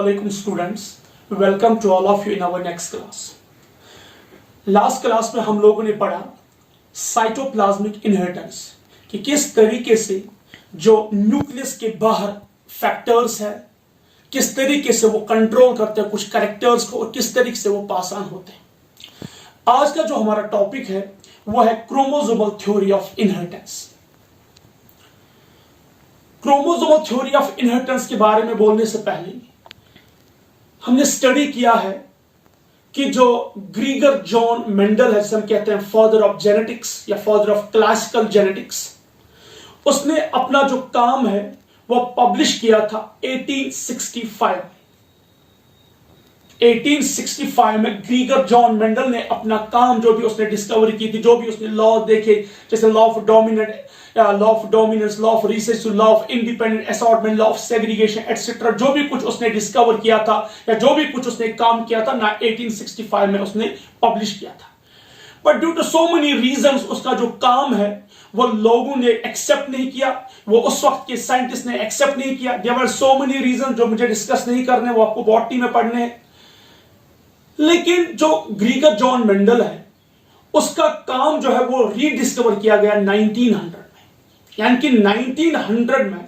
Assalamualaikum students, welcome to all of you in our next class. Last class में हम लोगों ने पढ़ा साइटोप्लाज्मिक इनहेरिटेंस कि किस तरीके से जो न्यूक्लियस के बाहर फैक्टर्स है किस तरीके से वो कंट्रोल करते हैं कुछ कैरेक्टर्स को और किस तरीके से वो पास ऑन होते हैं। आज का जो हमारा टॉपिक है वो है chromosomal theory of inheritance. Chromosomal theory of inheritance के बारे में बोलने से पहले हमने स्टडी किया है कि जो ग्रीगर जॉन मेंडल है, जिसे हम कहते हैं फादर ऑफ जेनेटिक्स या फादर ऑफ क्लासिकल जेनेटिक्स, उसने अपना जो काम है वो पब्लिश किया था 1865 में। ग्रीगर जॉन मेंडल ने अपना काम, जो भी उसने डिस्कवरी की थी, जो भी उसने लॉ देखे, जैसे law of dominance, law of recess, law of independent assortment, law of segregation etcetera, जो भी कुछ उसने डिस्कवर किया था या जो भी कुछ उसने काम किया था ना 1865 में उसने पब्लिश किया था। But due to so many reasons उसका जो काम है वो लोगों ने एक्सेप्ट नहीं किया, वो उस वक्त के साइंटिस्ट ने एक्सेप्ट नहीं किया। There were so many reasons जो मुझे डिस्कस नहीं करने, वो आपको बॉटनी में पढ़ने हैं। लेकिन जो ग्रीगर जॉन मेंडल है उसका काम जो है वो रीडिस्कवर किया गया 1900 में, यानी कि 1900 में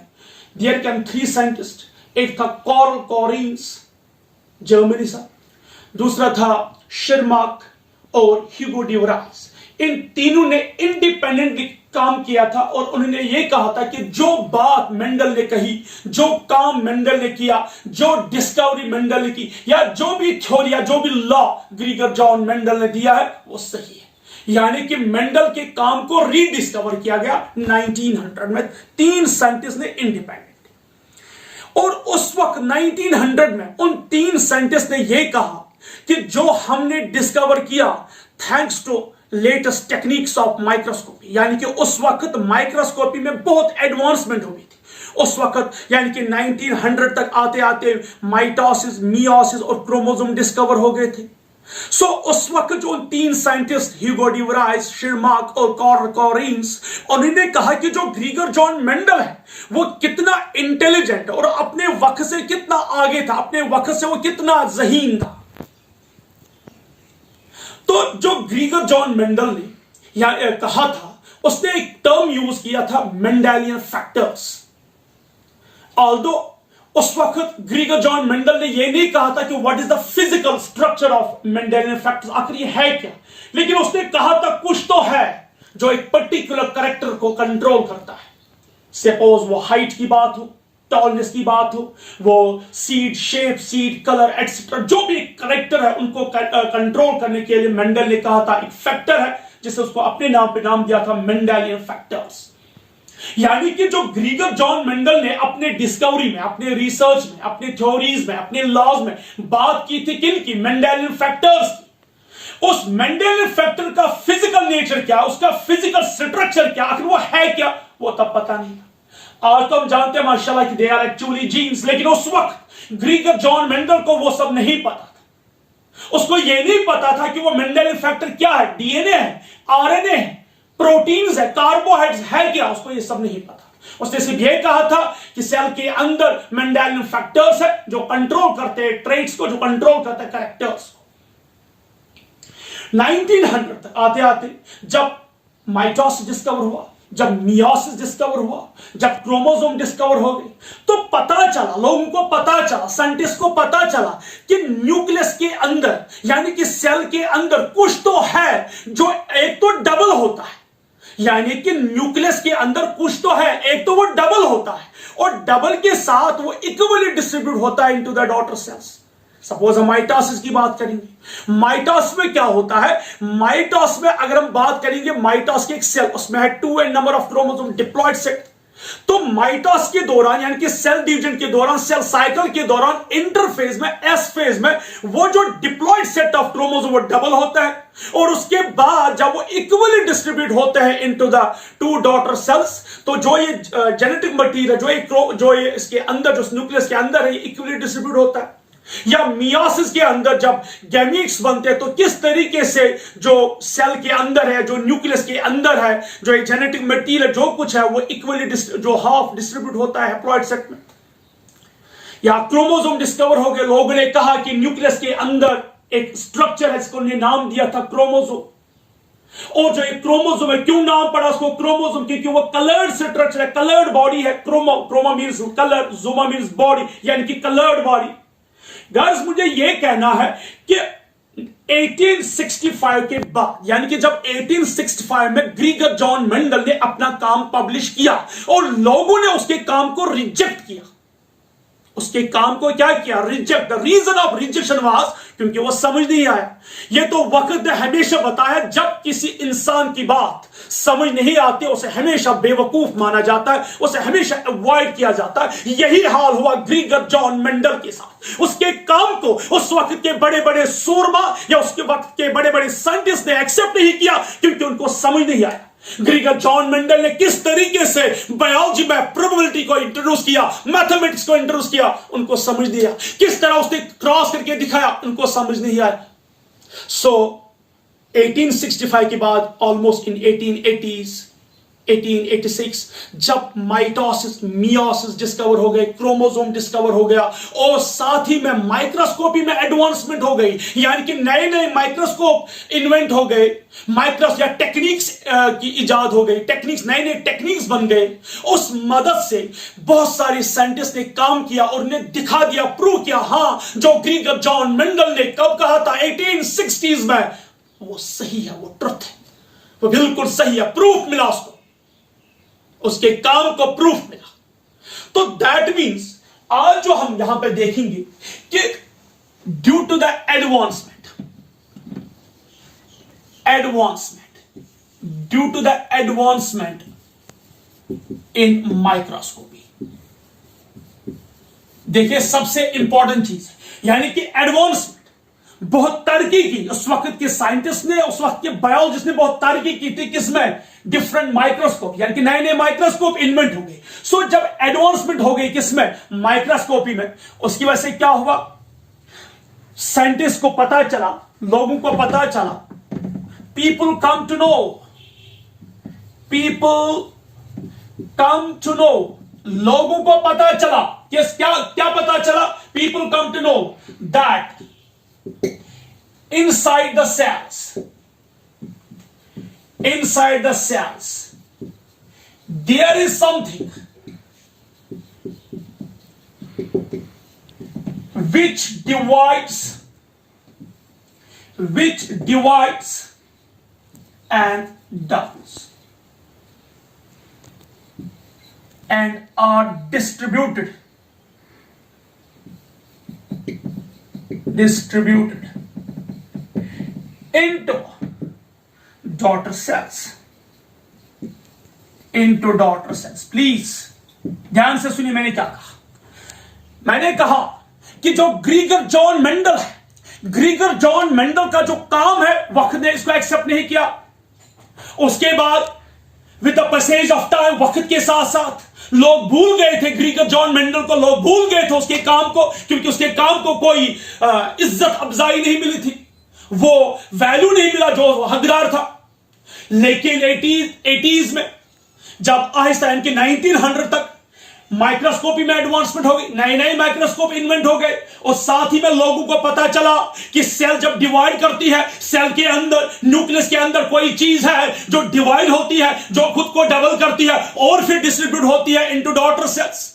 देयर कैम 3 साइंटिस्ट। एक था कार्ल कॉरिन्स जर्मनी से, दूसरा था शिरमार्क और ह्यूगो डी वराइस। इन तीनों ने इंडिपेंडेंटली काम किया था और उन्होंने ये कहा था कि जो बात मेंडल ने कही, जो काम मेंडल ने किया, जो डिस्कवरी मेंडल ने की, या जो भी थ्योरी या जो भी लॉ ग्रीगर जॉन मेंडल ने दिया है वो सही है। यानी कि मेंडल के काम को रीडिस्कवर किया गया 1900 में 3 साइंटिस्ट ने इंडिपेंडेंट। और उस वक्त 1900 में उन 3 साइंटिस्ट ने यह कहा कि जो हमने डिस्कवर किया thanks to latest techniques of microscopy, यानी कि उस वक्त माइक्रोस्कोपी में बहुत एडवांसमेंट हुई थी उस वक्त, यानी कि 1900 तक आते आते माइटोसिस, मियोसिस और क्रोमोसोम डिस्कवर हो गए थे। सो उस वक्त जो 3 साइंटिस्ट ह्यूगो डी वराइस, शिरमार्क और कार्ल कॉरिन्स, उन्होंने कहा कि जो ग्रीगर जॉन मेंडल है वो कितना इंटेलिजेंट और अपने वक्त से कितना आगे था, अपने वक्त से वो कितना ज़हीन था। तो जो ग्रीगर जॉन मेंडल ने कहा था, उसने एक टर्म यूज किया था मेंडेलियन फैक्टर्स। ऑल्दो उस वक्त ग्रीगर जॉन मेंडल ने यह नहीं कहा था कि what is the physical structure of Mendelian factors, आखिर ये है क्या, लेकिन उसने कहा था कुछ तो है जो एक पर्टिकुलर कैरेक्टर को कंट्रोल करता है। सपोज वो हाइट की बात हो, टॉलनेस की बात हो, वो seed shape, seed colour etcetera, जो भी कैरेक्टर है उनको कंट्रोल करने के लिए मेंडल ने कहा था एक फैक्टर है जिसे उसको अपने नाम पे नाम दिया था मेंडेलियन फैक्टर्स। यानी कि जो ग्रीगर जॉन मेंडल ने अपने डिस्कवरी में, अपने रिसर्च में, अपने थ्योरीज में, अपने लॉज में बात की थी किन की? मेंडेलियन फैक्टर्स की। उस मेंडेलियन फैक्टर का फिजिकल नेचर क्या, उसका फिजिकल स्ट्रक्चर क्या, आखिर वो है क्या, वो तब पता नहीं था। आज तो हम जानते हैं माशाल्लाह कि दे आर एक्चुअली जीन्स, लेकिन उस वक्त ग्रीगर जॉन मेंडल को वो सब नहीं पता था। उसको ये नहीं पता था कि वो मेंडेलियन फैक्टर क्या है, डीएनए है, आरएनए है, प्रोटीन्स है, कार्बोहाइड्रेट्स है क्या, उसको ये सब नहीं पता। उसने सिर्फ ये कहा था कि सेल के अंदर मेंडेलियन फैक्टर्स है जो कंट्रोल करते हैं ट्रेट्स को, जो कंट्रोल करते हैं कैरेक्टर्स को। 1900 तक आते आते जब माइटोसिस डिस्कवर हुआ, जब मियोसिस डिस्कवर हुआ, जब क्रोमोसोम डिस्कवर हो गए, तो पता चला, लोगों को पता चला, साइंटिस्ट को पता चला कि न्यूक्लियस के अंदर, यानी कि सेल के अंदर कुछ तो है जो एक तो डबल होता है। यानी कि न्यूक्लियस के अंदर कुछ तो है, एक तो वो डबल होता है और डबल के साथ वो इक्वली डिस्ट्रीब्यूट होता है into the daughter cells. Suppose हम माइटोसिस की बात करेंगे, माइटोसिस में क्या होता है? माइटोसिस में अगर हम बात करेंगे, माइटोसिस की एक सेल, उसमें है 2 n number of chromosome diploid set. तो माइटोसिस के दौरान, यानी कि सेल डिवीजन के दौरान, सेल साइकिल के दौरान, इंटरफेज में, एस फेज में, वो जो डिप्लॉयड सेट ऑफ क्रोमोसोम वो डबल होता है और उसके बाद जब वो इक्वली डिस्ट्रीब्यूट होते हैं इनटू द 2 डॉटर सेल्स, तो जो ये जेनेटिक मटीरियल जो ये इसके अंदर, जो न्यूक्लियस के अंदर है, ये इक्वली डिस्ट्रीब्यूट होता है। या मियोसिस के अंदर जब गैमीट्स बनते हैं तो किस तरीके से जो सेल के अंदर है, जो न्यूक्लियस के अंदर है, जो जेनेटिक मटीरियल जो कुछ है वो इक्वली जो हाफ डिस्ट्रीब्यूट होता है हैप्लॉइड सेट में। या क्रोमोसोम डिस्कवर हो गए, लोगों ने कहा कि न्यूक्लियस के अंदर एक स्ट्रक्चर है, इसको नाम दिया था क्रोमोसोम। और जो एक क्रोमोसोम है, क्यों नाम पड़ा उसको क्रोमोसोम? क्योंकि वो कलर्ड स्ट्रक्चर है, कलर्ड बॉडी है। Chroma means colour, soma means body, यानी कि कलर्ड बॉडी। गाइस मुझे यह कहना है कि 1865 के बाद, यानी कि जब 1865 में ग्रीगर जॉन मेंडल ने अपना काम पब्लिश किया और लोगों ने उसके काम को रिजेक्ट किया, उसके काम को क्या किया? Reject. The reason of rejection was क्योंकि वो समझ नहीं आया। ये तो वक्त ने हमेशा बताया, जब किसी इंसान की बात समझ नहीं आती उसे हमेशा बेवकूफ माना जाता है, उसे हमेशा अवॉइड किया जाता है। यही हाल हुआ ग्रीगर जॉन मेंडल के साथ। उसके काम को उस वक्त के बड़े बड़े सूरमा या उसके वक्त के बड़े बड़े साइंटिस्ट ने एक्सेप्ट नहीं किया क्योंकि उनको समझ नहीं आया। ग्रीगर जॉन मेंडल ने किस तरीके से बायोलॉजी में प्रोबेबिलिटी को इंट्रोड्यूस किया, मैथमेटिक्स को इंट्रोड्यूस किया, उनको समझ नहीं आया। किस तरह उसने क्रॉस करके दिखाया, उनको समझ नहीं आया। सो 1865 के बाद ऑलमोस्ट इन 1880s 1886 जब माइटोसिस मियोसिस डिस्कवर हो गए, क्रोमोसोम डिस्कवर हो गया और साथ ही में माइक्रोस्कोपी में एडवांसमेंट हो गई, यानी कि नए नए माइक्रोस्कोप इन्वेंट हो गए, माइक्रोस या टेक्निक्स की इजाद हो गई, टेक्निक्स नए नए टेक्निक्स बन गए। उस मदद से बहुत सारे साइंटिस्ट ने काम किया और उन्हें दिखा दिया, प्रूव किया, हां जो ग्रीगर जॉन मेंडल ने कब कहा था 1860s में, वो सही है, वो ट्रुथ है, वो बिल्कुल सही है, प्रूफ मिला उसको, उसके काम को प्रूफ मिला। तो दैट मीन्स आज जो हम यहां पे देखेंगे कि due to the due to the advancement in microscopy, देखिए सबसे इंपॉर्टेंट चीज यानी कि एडवांसमेंट, बहुत तरक्की की उस वक्त के साइंटिस्ट ने, उस वक्त के बायोलॉजिस्ट ने बहुत तरक्की की थी। किसमें? डिफरेंट माइक्रोस्कोप, यानी कि नए नए माइक्रोस्कोप इन्वेंट हो गए। सो जब एडवांसमेंट हो गई किसमें? माइक्रोस्कोपी में, उसकी वजह से क्या हुआ? साइंटिस्ट को पता चला, लोगों को पता चला, पीपल कम टू नो, लोगों को पता चला कि क्या पता चला? People come to know that inside the cells there is something which divides and doubles and are distributed into daughter cells. Please ध्यान से सुनिए, मैंने क्या कहा? मैंने कहा कि जो ग्रीगर जॉन मेंडल है, ग्रीगर जॉन मेंडल का जो काम है, वक्त ने इसको एक्सेप्ट नहीं किया। उसके बाद with the passage of time, वक्त के साथ साथ लोग भूल गए थे ग्रीगर जॉन मेंडल को, लोग भूल गए थे उसके काम को, क्योंकि उसके काम को कोई इज्जत अफजाई नहीं मिली थी, वो वैल्यू नहीं मिला जो हकदार था। लेकिन 80s में जब आहिस्ता इनके 1900 तक माइक्रोस्कोपी में एडवांसमेंट हो गई, नए नए माइक्रोस्कोप इन्वेंट हो गए और साथ ही में लोगों को पता चला कि सेल जब डिवाइड करती है, सेल के अंदर, न्यूक्लियस के अंदर कोई चीज है जो डिवाइड होती है, जो खुद को डबल करती है और फिर डिस्ट्रीब्यूट होती है इनटू डॉटर सेल्स।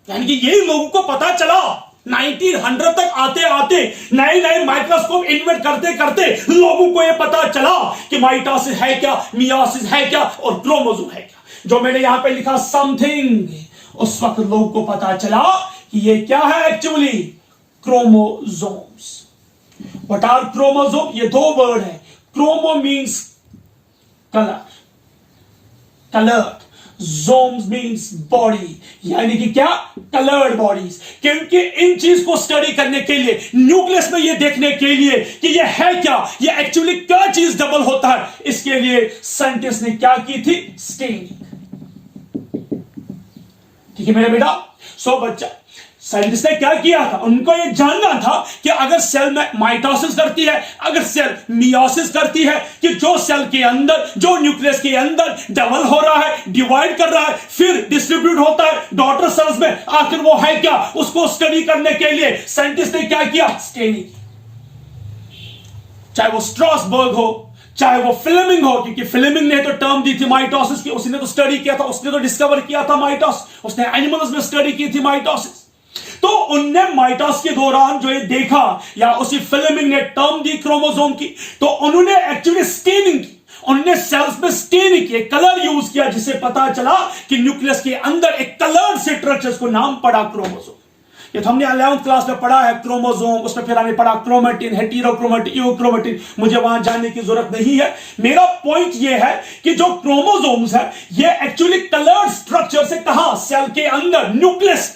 यानी कि यही लोगों को पता चला। 1900 तक आते आते नए नए माइक्रोस्कोप इन्वेंट करते करते लोगों को यह पता चला कि माइटोसिस है क्या, मियोसिस है क्या और क्रोमोसोम है क्या। जो मैंने यहां पे लिखा समथिंग, उस वक्त लोगों को पता चला कि ये क्या है actually? Chromosomes. What are chromosome? ये दो वर्ड है। Chromo means coloured, somes means body, यानी कि क्या? Coloured bodies. क्योंकि इन चीज को स्टडी करने के लिए, न्यूक्लियस में ये देखने के लिए कि ये है क्या, ये एक्चुअली क्या चीज डबल होता है, इसके लिए साइंटिस्ट ने क्या की थी? स्टेनिंग। ठीक है मेरे बेटा? सो बच्चा, साइंटिस्ट ने क्या किया था, उनको यह जानना था कि अगर सेल में माइटोसिस करती है, अगर सेल मियोसिस करती है, कि जो सेल के अंदर, जो न्यूक्लियस के अंदर डबल हो रहा है, डिवाइड कर रहा है, फिर डिस्ट्रीब्यूट होता है डॉटर सेल्स में, आखिर वो है क्या, उसको स्टडी करने के लिए साइंटिस्ट ने क्या किया, स्टेनिंग। चाहे वो स्ट्रासबर्ग हो, चाहे वो फ्लेमिंग हो, क्योंकि फ्लेमिंग ने तो टर्म दी थी माइटोसिस की, उसने तो स्टडी किया था, उसने तो डिस्कवर किया था माइटोसिस, उसने एनिमल्स में स्टडी की थी माइटोसिस। तो उनने माइटोसिस के दौरान जो ये देखा, या उसी फ्लेमिंग ने टर्म दी क्रोमोसोम की, तो उन्होंने एक्चुअली स्टेनिंग की, उन्होंने सेल्स में स्टेनिंग की, कलर यूज किया, जिससे पता चला कि न्यूक्लियस के अंदर एक कलर्ड स्ट्रक्चर को नाम पड़ा क्रोमोसोम। ये तो हमने 11th क्लास में पढ़ा है क्रोमोसोम, उसमें फिर हमने पढ़ा क्रोमेटिन, हेटेरोक्रोमेटिन, यूक्रोमेटिन, मुझे वहां जाने की जरूरत नहीं है। मेरा पॉइंट ये है कि जो क्रोमोसोम्स है ये एक्चुअली कलर्ड स्ट्रक्चर से कहां, सेल के अंदर, न्यूक्लियस।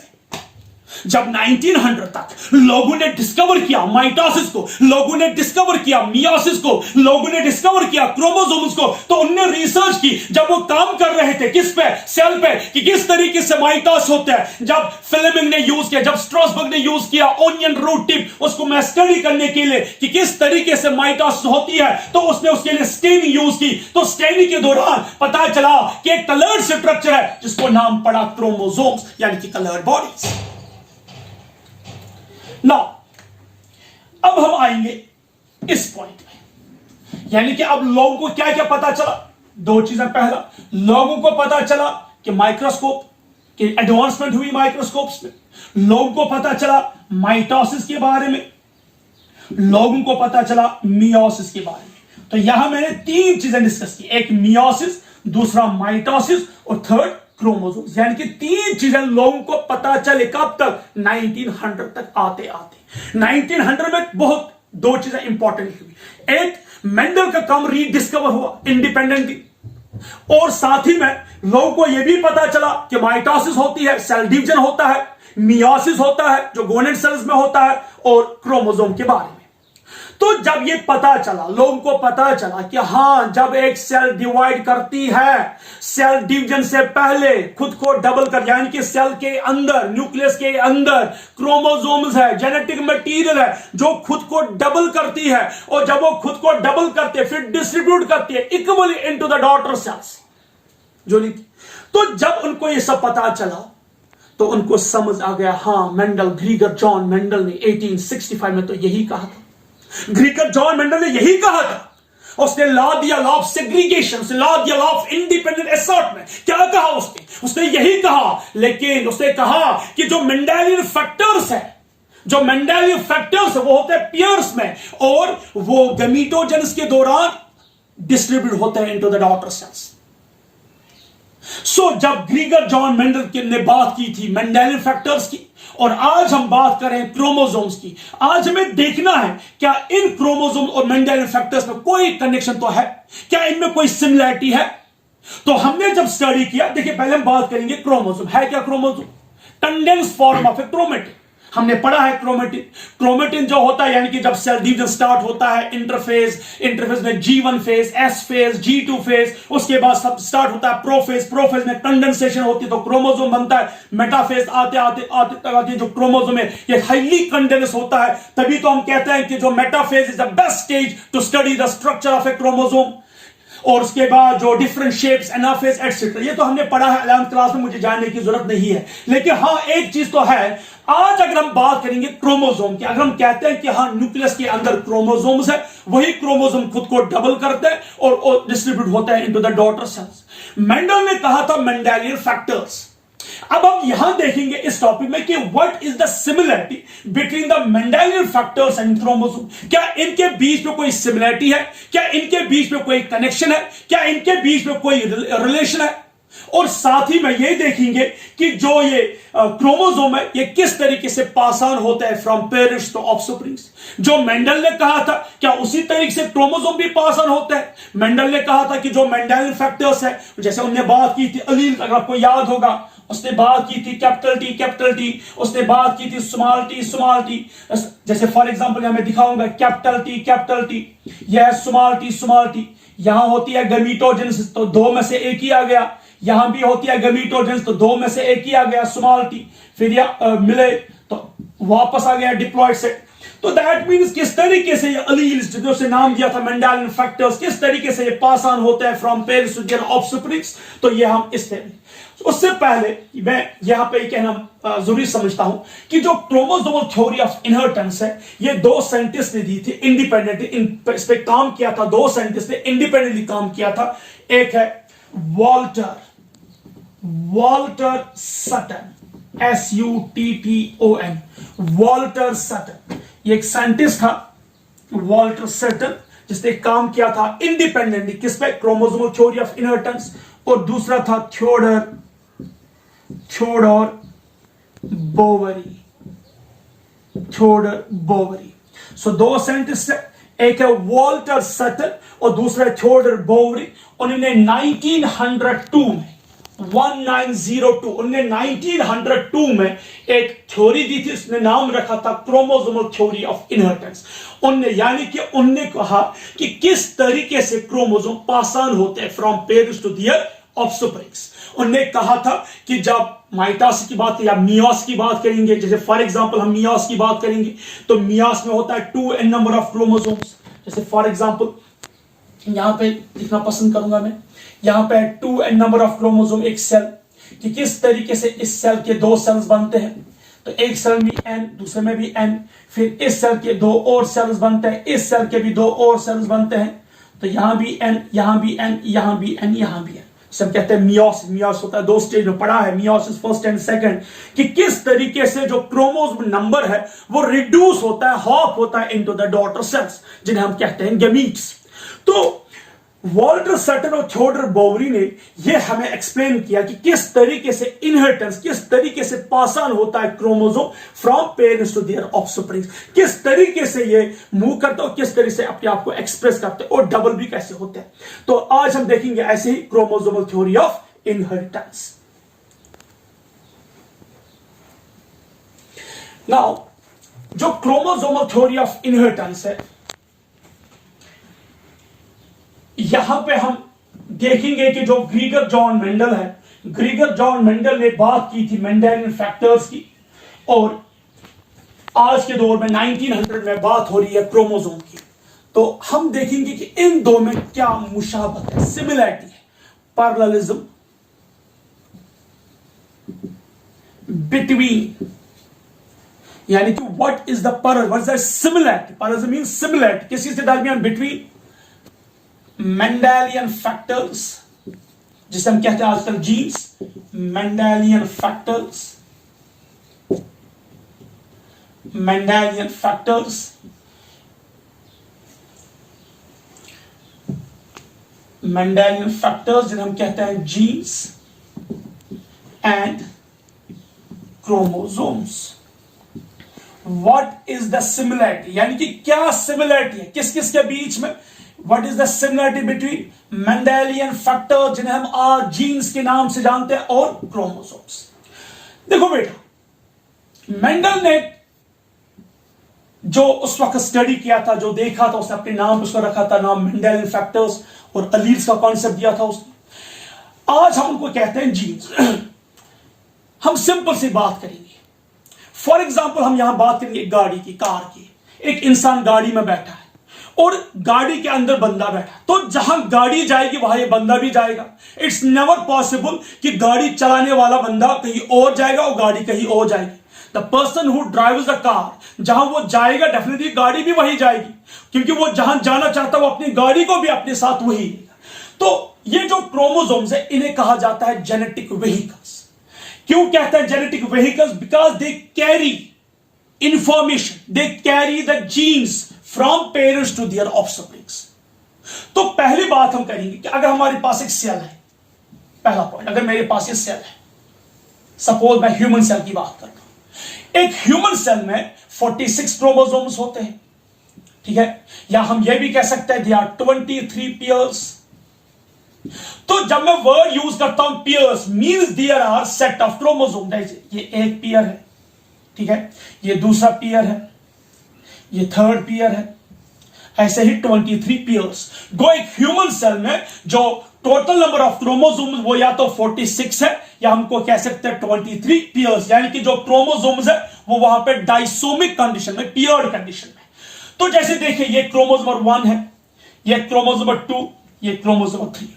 जब 1900 तक लोगों ने डिस्कवर किया माइटोसिस को, लोगों ने डिस्कवर किया मियोसिस को, लोगों ने डिस्कवर किया क्रोमोसोम्स को, तो उनने रिसर्च की। जब वो काम कर रहे थे किस पे, सेल पे, कि किस तरीके से माइटोसिस होता है, जब फ्लेमिंग ने यूज किया, जब स्ट्रासबर्ग ने यूज किया ओनियन रूट टिप, उसको मैं स्टडी करने के लिए कि किस तरीके से माइटोसिस होती है, तो उसने उसके लिए स्टेनिंग यूज की। तो स्टेनिंग के दौरान पता चला कि एक कलर्ड स्ट्रक्चर है जिसको नाम पड़ा क्रोमोसोम्स, यानी कि कलर्ड बॉडीज। ना अब हम आएंगे इस पॉइंट में, यानी कि अब लोगों को क्या क्या पता चला, दो चीजें। पहला, लोगों को पता चला कि माइक्रोस्कोप की एडवांसमेंट हुई, माइक्रोस्कोप्स में लोगों को पता चला माइटोसिस के बारे में, लोगों को पता चला मियोसिस के बारे में। तो यहां मैंने तीन चीजें डिस्कस की, एक मियोसिस, दूसरा माइटोसिस और थर्ड क्रोमोसोम्स, यानी कि तीन चीजें लोगों को पता चले। कब तक, 1900 तक आते आते। 1900 में बहुत दो चीजें इंपॉर्टेंट हुई। एक, मेंडल का काम रीडिस्कवर हुआ इंडिपेंडेंटली, और साथ ही में लोगों को यह भी पता चला कि माइटोसिस होती है, सेल डिवीजन होता है, मियोसिस होता है जो गोनेड सेल्स में होता है, और क्रोमोसोम के बारे में। तो जब ये पता चला, लोगों को पता चला कि हां, जब एक सेल डिवाइड करती है, सेल डिवीजन से पहले खुद को डबल कर, यानी कि सेल के अंदर, न्यूक्लियस के अंदर क्रोमोसोम्स है, जेनेटिक मटेरियल है जो खुद को डबल करती है, और जब वो खुद को डबल करते फिर डिस्ट्रीब्यूट करती है equally into the daughter cells जो नहीं। तो जब उनको ये सब पता चला तो उनको समझ आ गया, हां, मेंडल, ग्रीगर जॉन मेंडल ने 1865 में तो यही कहा था। ग्रीगर जॉन मेंडल ने यही कहा था। उसने लॉ दिया, लॉ ऑफ सेग्रीगेशन, लॉ दिया, लॉ ऑफ इंडिपेंडेंट असॉर्टमेंट। क्या कहा उसने यही कहा, लेकिन उसने कहा कि जो मेंडेलियन फैक्टर्स है, जो मेंडेलियन फैक्टर्स है वो होते हैं पेयर्स में, और वो गमीटोजेनेसिस के दौरान डिस्ट्रीब्यूट होते हैं इनटू द डॉटर सेल्स। सो जब ग्रीगर जॉन मेंडल ने बात की थी मेंडेलियन फैक्टर्स की, और आज हम बात करें क्रोमोसोम्स की, आज हमें देखना है क्या इन क्रोमोसोम और मेंडेलियन फैक्टर्स में कोई कनेक्शन तो है, क्या इनमें कोई सिमिलरिटी है। तो हमने जब स्टडी किया, देखिए पहले हम बात करेंगे क्रोमोसोम है क्या। Chromosome condense form of A chromatin, हमने पढ़ा है क्रोमेटिन। क्रोमेटिन जो होता है, यानी कि जब सेल डिवीजन स्टार्ट होता है, इंटरफेज में G1 phase, S phase, G2 phase, उसके बाद सब स्टार्ट होता है प्रोफेज में कंडेंसेशन होती है तो क्रोमोसोम बनता है। मेटाफेज आते आते जो क्रोमोसोम है ये हाईली कंडेंस होता है, तभी तो हम कहते हैं कि जो metaphase is the best stage to study the structure of a chromosome. और उसके बाद जो डिफरेंट शेप्स, एनाफेज एटसेट्रा, ये तो हमने पढ़ा है 11th क्लास में, मुझे जानने की जरूरत नहीं है। लेकिन हाँ, एक चीज तो है, आज अगर हम बात करेंगे क्रोमोसोम की, अगर हम कहते हैं कि हाँ, न्यूक्लियस के अंदर क्रोमोसोम्स है, वही क्रोमोसोम खुद को डबल करते हैं और डिस्ट्रीब्यूट होता है into the daughter cells. Mendel ने कहा था मेंडेलियन फैक्टर्स। अब हम यहां देखेंगे इस टॉपिक में कि what is the similarity between the Mendelian factors and chromosome. क्या इनके बीच में कोई सिमिलरिटी है, क्या इनके बीच में कोई कनेक्शन है, क्या इनके बीच में कोई रिलेशन है। और साथ ही में ये देखेंगे कि जो ये क्रोमोसोम है ये किस तरीके से पास ऑन होता है फ्रॉम पेरेंट्स टू ऑफस्प्रिंग्स। जो मेंडल ने कहा था क्या उसी तरीके से क्रोमोसोम भी पास ऑन होता है। मेंडल ने कहा था कि जो मेंडेलियन फैक्टर्स है, जैसे उन्होंने बात की थी अलील, अगर आपको याद होगा, उसने बात की थी कैपिटल टी, उसने बात की थी स्मॉल टी। जैसे फॉर एग्जांपल मैं दिखाऊंगा कैपिटल टी, यह स्मॉल टी, यहां होती है गमीटोजेनेसिस तो दो में से एक ही आ गया, यहां भी होती है गमीटोजेनेसिस तो दो में से एक ही आ गया स्मॉल टी। फिर मिले वापस आ गया डिप्लॉयड से। तो दैट मीन्स किस तरीके से ये अलील्स जो उसे नाम दिया था मेंडेलियन फैक्टर्स, किस तरीके से ये पास ऑन होते हैं from parents to their offsprings, तो ये हम इस तरीके। उससे पहले मैं यहां पे कहना जरूरी समझता हूं कि जो क्रोमोसोमल थ्योरी ऑफ इनहेरिटेंस है, ये दो साइंटिस्ट ने दी थी इंडिपेंडेंटली, इस पे काम किया था, दो साइंटिस्ट ने इंडिपेंडेंटली काम किया था। एक है Walter Sutton, SUTTON, Walter Sutton. ये एक साइंटिस्ट था वॉल्टर सटन, जिसने काम किया था इंडिपेंडेंटली किस पे, क्रोमोसोमल थ्योरी ऑफ इनहेरिटेंस। और दूसरा था थियोडोर बोवरी। सो दो साइंटिस्ट है, एक है वॉल्टर सटन और दूसरा है थियोडोर बोवरी। उन्होंने 1902 में 1902 उन्होंने 1902 में एक थ्योरी दी थी, उसने नाम रखा था क्रोमोसोमल थ्योरी ऑफ इनहेरिटेंस। उनने कहा कि किस तरीके से क्रोमोसोम पास ऑन होते हैं from parents to their offsprings. उन्होंने कहा था कि जब माइटोसिस की बात या मियोसिस की बात करेंगे, जैसे फॉर एग्जांपल हम मियोसिस की बात करेंगे, तो मियोसिस में होता है 2n नंबर ऑफ क्रोमोसोम्स। जैसे फॉर एग्जांपल यहां पे लिखना पसंद करूंगा मैं, यहां पे 2n नंबर ऑफ क्रोमोसोम एक सेल, कि किस तरीके से इस सेल के दो सेल्स बनते हैं। तो एक सेल में n, दूसरे में भी n, फिर इस सेल के दो और सेल्स बनते हैं, इस सेल के भी दो और सेल्स बनते हैं। तो यहां भी n, यहां भी n, यहां भी n, यहां भी n। हम कहते हैं मियोसिस। मियोसिस होता है, दो स्टेज में पढ़ा है मियोसिस फर्स्ट एंड सेकंड, कि किस तरीके से जो क्रोमोसोम नंबर है वो रिड्यूस होता है, हॉप होता है इनटू द डॉटर सेल्स, जिन्हें हम कहते हैं गैमीट्स। तो वॉल्टर सटन और थियोडोर बोवरी ने यह हमें एक्सप्लेन किया कि किस तरीके से इनहेरिटेंस, किस तरीके से पास ऑन होता है chromosome from parents to their offsprings, किस तरीके से ये मूव करते हैं और किस तरीके से अपने आप को एक्सप्रेस करते हैं, और डबल भी कैसे होते हैं। तो आज हम देखेंगे ऐसे ही chromosomal theory of inheritance. Now जो क्रोमोसोमल थ्योरी ऑफ इनहेरिटेंस है, यहां पे हम देखेंगे कि जो ग्रीगर जॉन मेंडल है, ग्रीगर जॉन मेंडल ने बात की थी मेंडेलियन फैक्टर्स की, और आज के दौर में 1900 में बात हो रही है क्रोमोसोम की। तो हम देखेंगे कि इन दो में क्या मुशाबत है, सिमिलरिटी है, पैरेललिज्म बिटवीन, यानी कि what is the parallel, what is the similarity, parallelism means similarity किसी के दरमियान, बिटवीन मेंडेलियन फैक्टर्स, जिसे हम कहते हैं आजकल genes, Mendelian factors, Mendelian factors, Mendelian factors जिन्हें हम कहते हैं genes and chromosomes. What is the similarity, यानी कि क्या सिमिलरिटी है किस किस के बीच में, What is the similarity between Mendelian factors जिन्हें हम आज जीन्स के नाम से जानते हैं और क्रोमोसोम्स। देखो बेटा, मेंडल ने जो उस वक्त स्टडी किया था, जो देखा था, उसने अपने नाम उसको रखा था नाम मेंडेलियन फैक्टर्स, और अलील्स का कॉन्सेप्ट दिया था उसने। आज हम उनको कहते हैं जीन्स। हम सिंपल सी बात करेंगे। फॉर एग्जाम्पल हम यहां बात करेंगे गाड़ी की, कार की। एक इंसान गाड़ी में बैठा है और गाड़ी के अंदर बंदा बैठा, तो जहां गाड़ी जाएगी वहां ये बंदा भी जाएगा। इट्स नेवर पॉसिबल कि गाड़ी चलाने वाला बंदा कहीं और जाएगा और गाड़ी कहीं और जाएगी। The person who drives the car, जहां वो जाएगा डेफिनेटली गाड़ी भी वही जाएगी, क्योंकि वो जहां जाना चाहता है वो अपनी गाड़ी को भी अपने साथ वही लेगा। तो ये जो क्रोमोसोम्स है, इन्हें कहा जाता है जेनेटिक व्हीकल्स। क्यों कहते हैं genetic vehicles? Because they carry information, they carry the genes from parents to their offsprings. तो पहली बात हम करेंगे कि अगर हमारे पास एक सेल है, पहला पॉइंट, अगर मेरे पास एक सेल है, सपोज मैं ह्यूमन सेल की बात करता हूं, एक ह्यूमन सेल में 46 क्रोमोसोम्स होते हैं, ठीक है, या हम यह भी कह सकते हैं दे आर 23 पेयर्स। तो जब मैं वर्ड यूज करता हूं pairs, means there are set of chromosome. ये एक पेयर है, ठीक है, ये दूसरा पेयर है, ये थर्ड पेयर है, ऐसे ही 23 पेयर्स। गो एक ह्यूमन सेल में जो टोटल नंबर ऑफ क्रोमोसोम्स वो या तो 46 है या हमको कह सकते हैं 23 पेयर्स, यानी कि जो क्रोमोसोम्स है वो वहां पे डाइसोमिक कंडीशन में, पियर्ड कंडीशन में। तो जैसे देखिए ये क्रोमोसोम नंबर 1 है, ये क्रोमोसोम नंबर 2, ये क्रोमोसोम नंबर 3।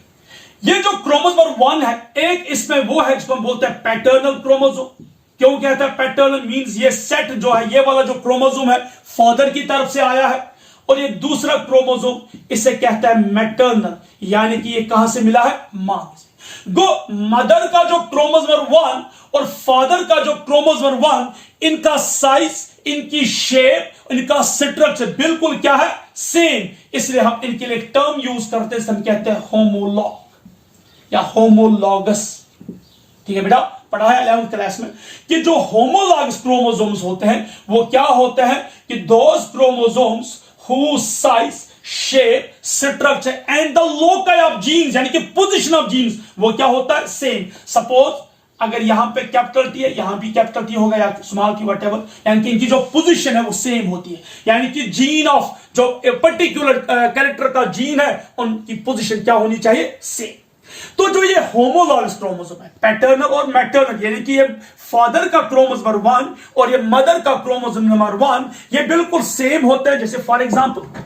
ये जो क्रोमोसोम नंबर 1 है, एक इसमें वो है जिसको हम बोलते हैं पैटर्नल क्रोमोसोम। क्यों कहते हैं पैटर्नल? मींस ये सेट जो है, ये वाला जो क्रोमोसोम है फादर की तरफ से आया है, और ये दूसरा क्रोमोसोम इसे कहता है मैटरनल, यानी कि ये कहां से मिला है? मां से। गो मदर का जो क्रोमोसोम नंबर 1 और फादर का जो क्रोमोसोम नंबर 1, इनका साइज, इनकी शेप, इनका स्ट्रक्चर बिल्कुल क्या है? सेम। इसलिए हम इनके लिए टर्म यूज करते हैं, हम कहते हैं होमोलॉग या होमोलॉगस। ठीक है बेटा, पढ़ा है 11th क्लास में कि जो होमोलॉगस क्रोमोसोम्स होते हैं वो क्या होते हैं कि those chromosomes whose size, shape, structure and the loci of genes, यानी कि पोजीशन ऑफ जीन्स वो क्या होता है? सेम। सपोज अगर यहां पे कैपिटल टी है, यहां भी कैपिटल टी होगा या स्मॉल टी, वटेवर, यानी कि इनकी जो पोजीशन है वो सेम होती है, यानी कि जीन ऑफ जो पर्टिकुलर कैरेक्टर का जीन है उनकी पोजीशन क्या होनी चाहिए? सेम। तो जो ये होमोलॉगस क्रोमोसोम है, पैटर्नल और मैटरनल, यानी कि ये फादर का क्रोमोसोम नंबर 1 और ये मदर का क्रोमोसोम नंबर 1, ये बिल्कुल सेम होते हैं। जैसे फॉर एग्जांपल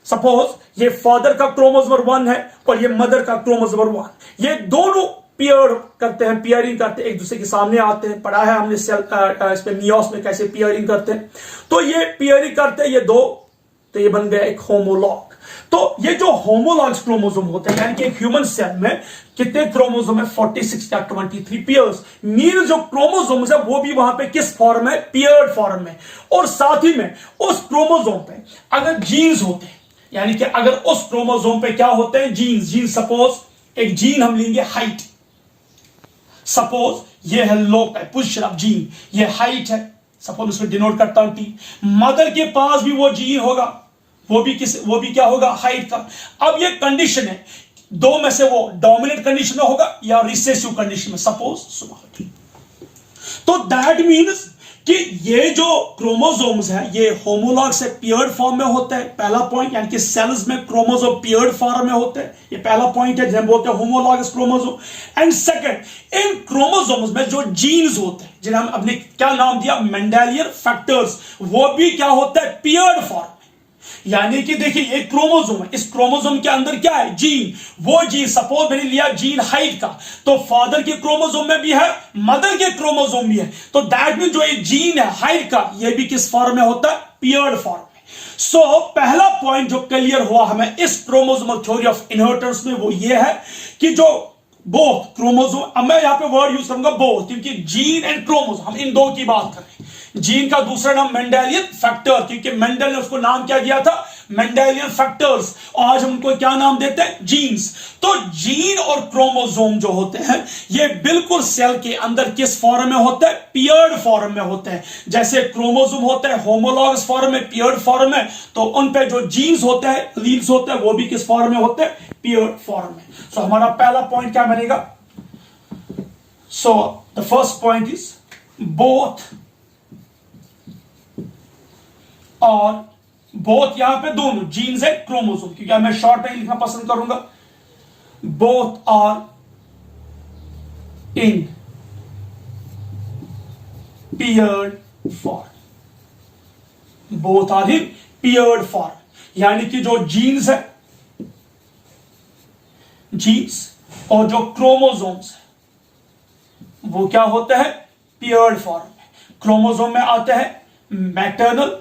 सपोज ये फादर का क्रोमोसोम नंबर 1 है और ये मदर का क्रोमोसोम नंबर 1, ये दोनों पियर करते हैं, पियरिंग करते हैं, एक दूसरे के सामने आते हैं। पढ़ा है हमने सेल इस पे मियोस में कैसे पियरिंग करते हैं। तो ये पियरिंग करते हैं ये दो, तो ये बन गया एक होमोलॉग। तो ये जो होमोलॉग्स क्रोमोसोम होते हैं, यानी कि एक ह्यूमन सेल में कितने क्रोमोसोम है? 46 या 23 पेयर्स। मीन जो क्रोमोसोम्स है वो भी वहां पे किस फॉर्म है? पियर्ड फॉर्म में। और साथ ही में उस क्रोमोसोम पे अगर जीन्स होते हैं, यानी कि अगर उस क्रोमोसोम पे क्या होते हैं? जीन्स। सपोज एक जीन हम लेंगे हाइट, सपोज ये है लोकल पोजीशन ऑफ जीन, ये हाइट है, सपोज उसको डिनोट करता हूं टी। मदर के पास भी वो जीन होगा, वो भी क्या होगा? हाइट का। अब ये कंडीशन है, दो में से वो डोमिनेंट कंडीशन में होगा या रिसेसिव कंडीशन में, सपोज। तो दैट मीन्स कि ये जो क्रोमोसोम्स है ये होमोलॉग से पियर्ड फॉर्म में होता है, पहला पॉइंट, यानी कि सेल्स में क्रोमोसोम पियर्ड फॉर्म में होते हैं, ये पहला पॉइंट है जिन्हें बोलते हैं homologous chromosome. And second, in chromosomes में जो जीन्स होते हैं, जिन्हें हम अपने क्या नाम दिया? मेंडेलियन फैक्टर्स, वो भी क्या होता है? Peered form. यानी कि देखिए ये क्रोमोसोम है, इस क्रोमोसोम के अंदर क्या है? जीन। वो जीन, सपोज मैंने लिया जीन हाइट का, तो फादर के क्रोमोसोम में भी है, मदर के क्रोमोसोम भी है। तो दैट मीन जो ये जीन है हाइट का, ये भी किस फॉर्म में होता है? पियर्ड फॉर्म में। सो पहला पॉइंट जो क्लियर हुआ हमें इस क्रोमोसोमल थ्योरी ऑफ इनहेरिटेंस में, वो ये है कि जो बोथ क्रोमोसोम, अब मैं यहां पे वर्ड यूज करूंगा बोथ, क्योंकि जीन एंड क्रोमोसोम, हम इन दो की बात कर रहे हैं। जीन का दूसरा नाम मेंडेलियन फैक्टर, क्योंकि मेंडल ने उसको नाम क्या दिया था? Mendelian factors. आज हम उनको क्या नाम देते हैं? जीन्स। तो जीन और क्रोमोसोम जो होते हैं ये बिल्कुल सेल के अंदर किस फॉर्म में होते हैं? पियर्ड फॉर्म में होते हैं। जैसे क्रोमोसोम होते हैं होमोलॉगस फॉर्म में, पियर्ड फॉर्म में, तो उन पे जो जीन्स होते हैं, लीन्स होते हैं, वो भी किस फॉर्म में होते हैं? पियर्ड फॉर्म में। सो हमारा पहला पॉइंट क्या बनेगा? So the first point is both, और बोथ यहां पे दोनों जीन्स है, क्रोमोसोम, क्योंकि मैं शॉर्ट में लिखना पसंद करूंगा। Both are in paired form, both are in paired form, यानी कि जो जीन्स है, जीन्स और जो क्रोमोसोम्स है वो क्या होते हैं? पियर्ड फॉर्म में। क्रोमोसोम में आते हैं मैटरनल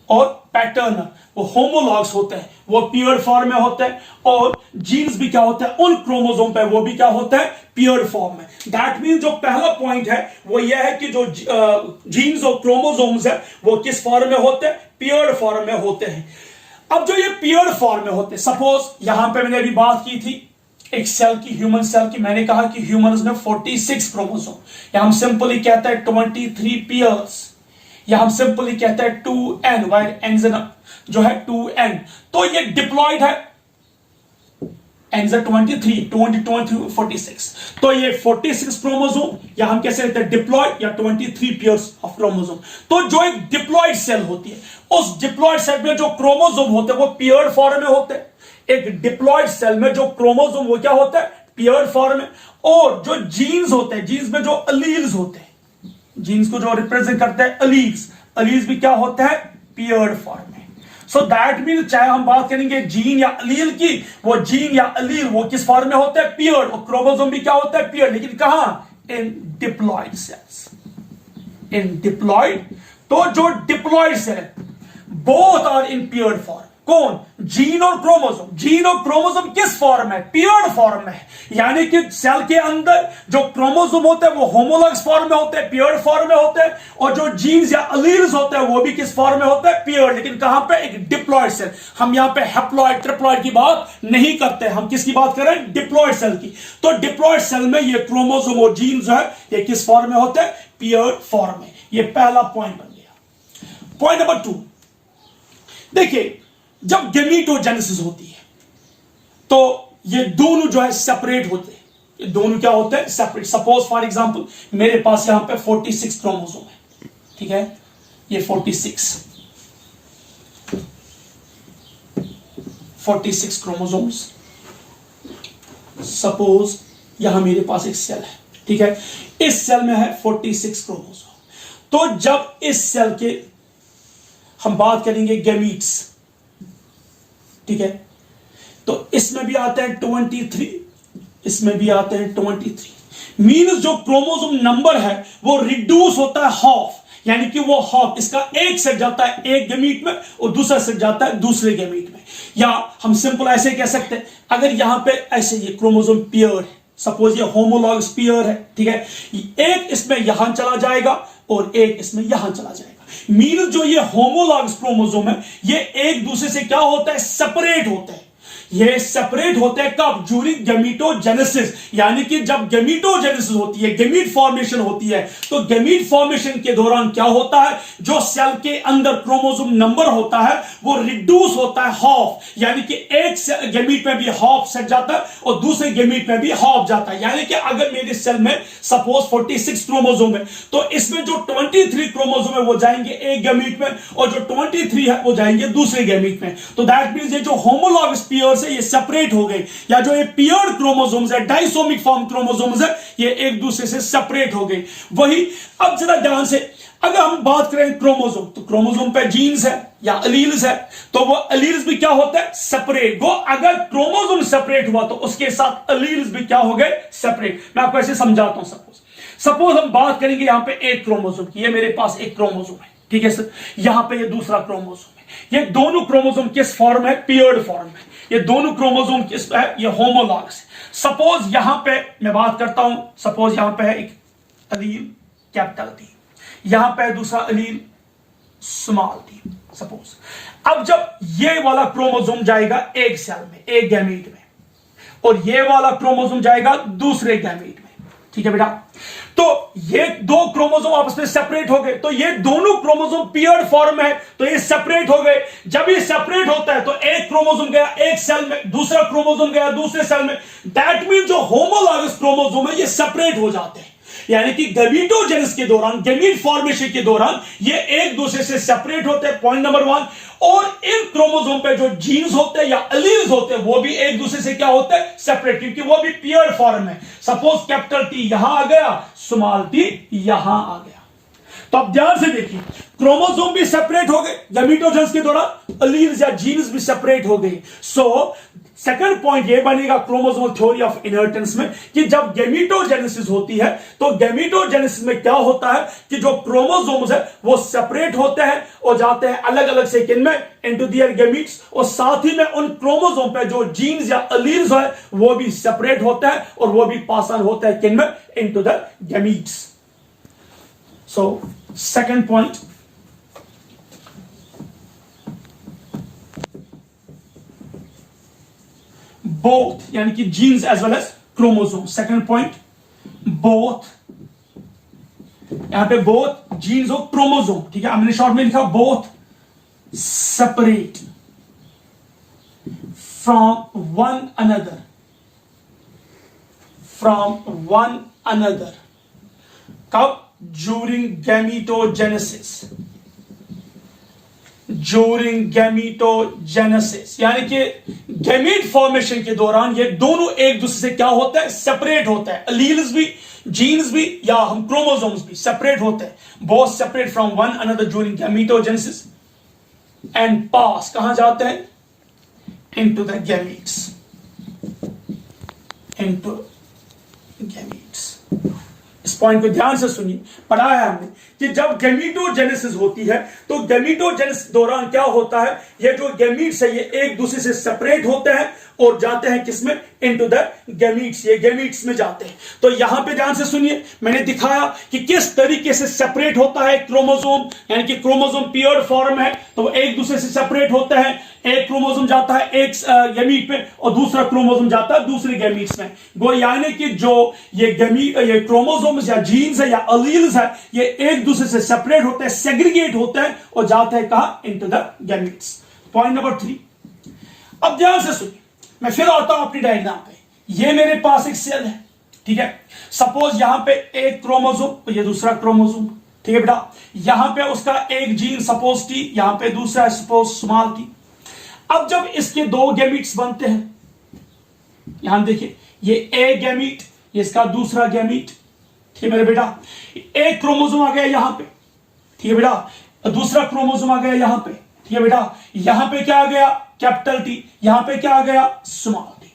और पैटर्नल, वो होमोलॉग्स होते हैं, वो पियर्ड फॉर्म में होते हैं। और जीन्स भी क्या होता है उन क्रोमोसोम पे? वो भी क्या होता है? पियर्ड फॉर्म में। दैट मीन जो पहला पॉइंट है वो यह है कि जो जीन्स और क्रोमोसोम्स है वो किस फॉर्म में होते हैं? पियर्ड फॉर्म में होते हैं। अब जो ये पियर्ड फॉर्म में होते हैं, सपोज यहां पे मैंने अभी बात की थी एक सेल की, ह्यूमन सेल की, मैंने कहा कि ह्यूमन में 46 क्रोमोसोम, या हम सिंपली कहते हैं 23 पेयर्स, या हम सिंपली कहते हैं 2n, वायर एन जो है 2n। तो ये डिप्लॉयड है, एन 23, 46, तो ये 46 क्रोमोसोम, या हम कैसे कहते हैं डिप्लॉयड, या 23 पेयर्स ऑफ क्रोमोसोम। तो जो एक डिप्लॉयड सेल होती है, उस डिप्लॉयड सेल में जो क्रोमोसोम होते हैं वो पियर्ड फॉर्म में होते हैं, एक डिप्लॉयड सेल में जो क्रोमोसोम वो क्या होता है, पेयर्ड फॉर्म में, और जो जीन्स होते हैं, जीन्स में जो अलील्स होते हैं, जीन्स को जो रिप्रेजेंट करते हैं अलील्स, अलील्स भी क्या होते हैं, पेयर्ड फॉर्म में। सो दैट मीन चाहे हम बात करेंगे जीन या अलील की, वो जीन या अलील वो किस फॉर्म में होते हैं, पेयर्ड, और क्रोमोसोम भी क्या होता है, पेयर्ड, लेकिन कहां, in diploid cells, in diploid. तो जो diploid cell both are in paired form, कौन, जीन और क्रोमोसोम। जीन और क्रोमोसोम किस फॉर्म है, पेयर्ड फॉर्म में, यानी कि सेल के अंदर जो क्रोमोसोम होते हैं वो होमोलॉगस फॉर्म में होते हैं, पेयर्ड फॉर्म में होते हैं, और जो जीन्स या अलील्स होते हैं वो भी किस फॉर्म में होते हैं, पेयर्ड, लेकिन कहां पे, एक डिप्लॉयड सेल। हम यहां पे हैप्लॉयड ट्रिप्लॉयड की बात नहीं करते, हम किसकी बात कर रहे हैं, डिप्लॉयड सेल की। तो डिप्लॉयड सेल में ये क्रोमोसोम और जीन्स है ये किस फॉर्म में होते हैं, पेयर्ड फॉर्म में। ये पहला पॉइंट बन गया। पॉइंट नंबर 2, देखिए जब गैमीटोजेनेसिस होती है तो ये दोनों जो है सेपरेट होते हैं, ये दोनों क्या होते हैं, सेपरेट। सपोज फॉर एग्जांपल मेरे पास यहां पे 46 क्रोमोसोम है, ठीक है, ये 46 क्रोमोसोम्स। सपोज यहां मेरे पास एक सेल है, ठीक है, इस सेल में है 46 क्रोमोसोम। तो जब इस सेल के हम बात करेंगे गैमीट्स, ठीक है, तो इसमें भी आते हैं 23, इसमें भी आते हैं 23, मीन्स जो क्रोमोसोम नंबर है वो रिड्यूस होता है हाफ, यानी कि वो हाफ, इसका एक सेट जाता है एक गैमीट में और दूसरा सेट जाता है दूसरे गैमीट में। या हम सिंपल ऐसे कह सकते हैं, अगर यहां पे ऐसे ये क्रोमोसोम पेयर है, सपोज ये होमोलॉगस पेयर है, ठीक है, एक इसमें यहां चला जाएगा और एक इसमें यहां चला जाएगा। मीन जो ये होमोलॉगस क्रोमोसोम है ये एक दूसरे से क्या होता है, सेपरेट होते हैं। ये सेपरेट होते हैं कब, ड्यूरिंग गैमीटोजेनेसिस, यानी कि जब गैमीटोजेनेसिस होती है, गैमीट फॉर्मेशन होती है, तो गैमीट फॉर्मेशन के दौरान क्या होता है, जो सेल के अंदर क्रोमोसोम नंबर होता है वो रिड्यूस होता है हाफ, यानी कि एक गैमीट में भी हाफ सेट जाता है और दूसरे गैमीट में भी हाफ जाता है। यानी कि अगर मेरे सेल में सपोज 46 क्रोमोसोम है तो इसमें जो 23 क्रोमोसोम है वो जाएंगे एक गैमीट में और जो 23 है वो जाएंगे दूसरे गैमीट में। तो दैट मींस ये जो होमोलॉगस पेयर से ये सेपरेट हो गए, या जो ये पेयर्ड क्रोमोसोम्स है, डाइसोमिक फॉर्म क्रोमोसोम्स है, ये एक दूसरे से सेपरेट हो गए। वही अब जरा ध्यान से अगर हम बात करें क्रोमोसोम, तो क्रोमोसोम पे जीन्स है या अलील्स है, तो वो अलील्स भी क्या होता है, सेपरेट। वो अगर क्रोमोसोम सेपरेट हुआ तो उसके साथ अलील्स भी क्या हो गए, सेपरेट। मैं आपको ऐसे समझाता हूं। सपोज हम बात करेंगे यहां पे एक क्रोमोसोम की, ये मेरे पास एक क्रोमोसोम है, ठीक है सर, यहां पे ये दूसरा क्रोमोसोम है। ये दोनों क्रोमोसोम किस फॉर्म है, पेयर्ड फॉर्म है। ये दोनों क्रोमोसोम किस है, ये होमोलॉगस है। सपोज यहां पे मैं बात करता हूं, सपोज यहां पे है एक अलील कैपिटल टी, यहां पे दूसरा अलील स्मॉल टी सपोज। अब जब ये वाला क्रोमोसोम जाएगा एक सेल में, एक गैमीट में, और ये वाला क्रोमोसोम जाएगा दूसरे गैमीट में, ठीक है बेटा, तो ये दो क्रोमोसोम आपस में सेपरेट हो गए, तो ये दोनों क्रोमोसोम पेयर्ड फॉर्म है, तो ये सेपरेट हो गए। जब ये सेपरेट होता है तो एक क्रोमोसोम गया एक सेल में, दूसरा क्रोमोसोम गया दूसरे सेल में। दैट मीन जो होमोलॉगस क्रोमोसोम है ये सेपरेट हो जाते हैं, यानी कि गैमीटोजेनेसिस के दौरान, गैमीट फॉर्मेशन के दौरान ये एक दूसरे से सेपरेट होते हैं, पॉइंट नंबर 1। और इन क्रोमोसोम पे जो जीन्स होते हैं या अलील्स होते हैं वो भी एक दूसरे से क्या होते हैं, सेपरेट, क्योंकि वो भी पेयर्ड फॉर्म है। सपोज कैपिटल टी यहां आ गया, स्मॉल टी यहां आ गया। तो अब ध्यान से देखिए, क्रोमोसोम भी सेपरेट हो गए गैमीटोजेनेसिस के दौरान, अलील्स या जीन्स भी सेपरेट हो गई। सो सेकंड पॉइंट ये बनेगा क्रोमोसोमल थ्योरी ऑफ इनहेरिटेंस में कि जब गैमीटोजेनेसिस होती है तो गैमीटोजेनेसिस में क्या होता है कि जो क्रोमोसोम्स है वो सेपरेट होते हैं और जाते हैं अलग अलग से किन में, इनटू देयर गैमीट्स, और साथ ही में उन क्रोमोसोम पे जो जीन्स या अलील्स है वो भी सेपरेट होता है और वो भी पास ऑन होता है किन में, into the gametes. So second point, both यानी कि genes as well as chromosome. Second point, both, यहां पे बोथ जीन्स और क्रोमोसोम, ठीक है, हमने शॉर्ट में लिखा both separate from one another, from one another. कब, ड्यूरिंग गैमीटोजेनेसिस, ड्यूरिंग गैमीटोजेनेसिस, यानी कि गैमीट फॉर्मेशन के दौरान ये दोनों एक दूसरे से क्या होता है, सेपरेट होता है। अलील्स भी, जीन्स भी, या हम क्रोमोसोम्स भी सेपरेट होते हैं, both separate from one another during gametogenesis and pass कहां जाते हैं, into the gametes, into gametes. इस पॉइंट को ध्यान से सुनिए, पढ़ा है हमने कि जब गैमीटोजेनेसिस होती है तो गैमीटोजेनेसिस दौरान क्या होता है, ये जो गैमीट्स है ये एक दूसरे से सेपरेट होते हैं और जाते हैं किसमें, इनटू द गैमीट्स, ये गैमीट्स में जाते हैं। तो यहां पे ध्यान से सुनिए, मैंने दिखाया कि किस तरीके से सेपरेट होता है क्रोमोसोम, यानी कि क्रोमोसोम पेयर्ड फॉर्म है तो वो एक दूसरे से सेपरेट होते हैं। एक क्रोमोसोम जाता है एक गैमीट में और दूसरा क्रोमोसोम जाता है दूसरे गैमीट्स में। गो यानी कि जो ये क्रोमोसोम्स या जीन्स है या अलील्स है ये एक दूसरे से सेपरेट होते हैं, सेग्रीगेट होते हैं और जाते हैं कहां, into the gametes. Point number 3, अब ध्यान से सुनिए, मैं फिर आता हूं अपनी डायग्राम पे। ये मेरे पास एक सेल है, ठीक है। सपोज यहां पे एक क्रोमोसोम, ये दूसरा क्रोमोसोम, ठीक है बेटा। यहां पे उसका एक जीन सपोज टी, यहां पे दूसरा सपोज स्मॉल टी। अब जब इसके दो गैमीट्स बनते हैं, यहां देखिए ये ए गैमीट, ये इसका दूसरा गैमीट, ठीक है मेरे बेटा। एक क्रोमोसोम आ गया यहां पे, ठीक है बेटा, दूसरा क्रोमोसोम आ गया यहां पे, ठीक है बेटा। यहां पे क्या आ गया, कैपिटल टी, यहां पे क्या आ गया, स्मॉल टी।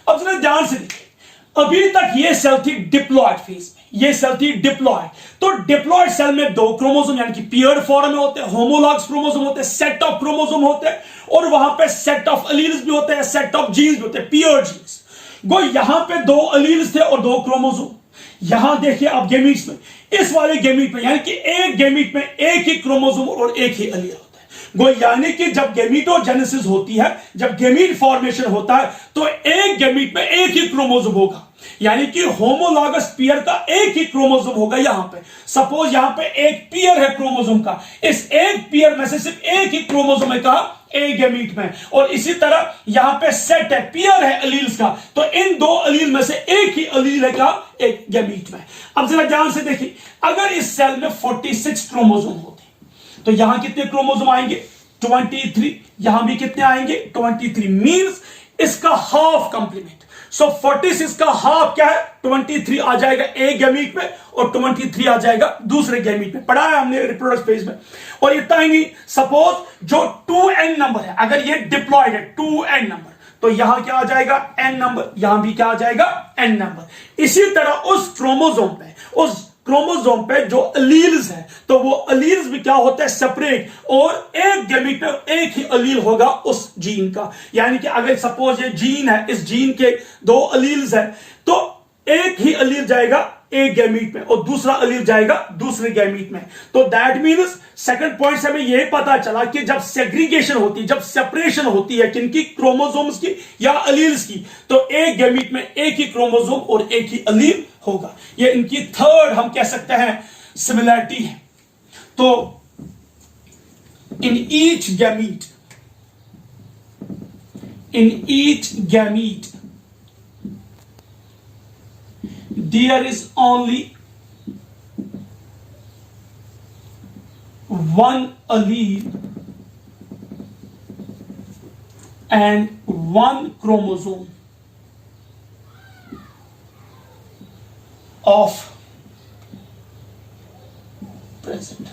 अब जरा ध्यान से देखिए, अभी तक ये सेल थी डिप्लॉयड फेज में, ये सेल थी डिप्लॉयड। तो डिप्लॉयड सेल में दो क्रोमोसोम यानी कि पेयर्ड फॉर्म में होते हैं, होमोलॉग्स क्रोमोसोम होते हैं, सेट ऑफ क्रोमोसोम होते हैं और वहां पे सेट ऑफ अलील्स भी होते हैं, सेट ऑफ जीन्स भी होते हैं, पेयर्ड जीन्स। गो यहां पे दो अलील्स थे और दो क्रोमोसोम। यहां देखिए आप गैमीट्स में, इस वाले गैमीट में यानी कि एक गैमीट में एक ही क्रोमोसोम और एक ही अलील होता है। गो यानी कि जब गैमीटोजेनेसिस होती है, जब गैमीट फॉर्मेशन होता है तो एक गैमीट में एक ही क्रोमोसोम होगा, यानी कि होमोलॉगस पेयर का एक ही क्रोमोसोम होगा। यहां पे सपोज यहां पे एक पेयर है क्रोमोसोम का, इस एक पेयर में से सिर्फ एक ही क्रोमोसोम है कहा, एक गैमीट में। और इसी तरह यहां पे सेट है, पेयर है अलील्स का, तो इन दो अलील में से एक ही अलील है कहा, एक गैमीट में। अब जरा ध्यान से देखिए, अगर इस सेल में 46 क्रोमोसोम होते तो यहां कितने क्रोमोसोम आएंगे, 23। यहां भी कितने आएंगे, 23, मींस इसका हाफ कंप्लीमेंट। सो 46 का हाफ क्या है, 23 आ जाएगा एक गैमीट में और 23 आ जाएगा दूसरे गैमीट में। पढ़ा है हमने रिप्रोडक्ट फेज में। और इतना ही नहीं, सपोज जो 2n नंबर है, अगर ये डिप्लॉयड है 2n नंबर, तो यहां क्या आ जाएगा, n नंबर, यहां भी क्या आ जाएगा, n नंबर। इसी तरह उस क्रोमोसोम पे जो अलील्स है तो वो अलील्स भी क्या होता है, सेपरेट, और एक गैमीट में एक ही अलील होगा उस जीन का। यानी कि अगर सपोज ये जीन है, इस जीन के दो अलील्स है तो एक ही अलील जाएगा एक गैमीट में और दूसरा अलील जाएगा दूसरे गैमीट में। तो दैट मीन्स सेकंड पॉइंट से हमें यह पता चला कि जब सेग्रीगेशन होती है, जब सेपरेशन होती है किनकी, क्रोमोसोम्स की या अलील्स की, तो एक गैमीट में एक ही क्रोमोसोम और एक ही अलील होगा। ये इनकी थर्ड हम कह सकते हैं सिमिलैरिटी है। तो in each gamete there is only one allele and one chromosome of present.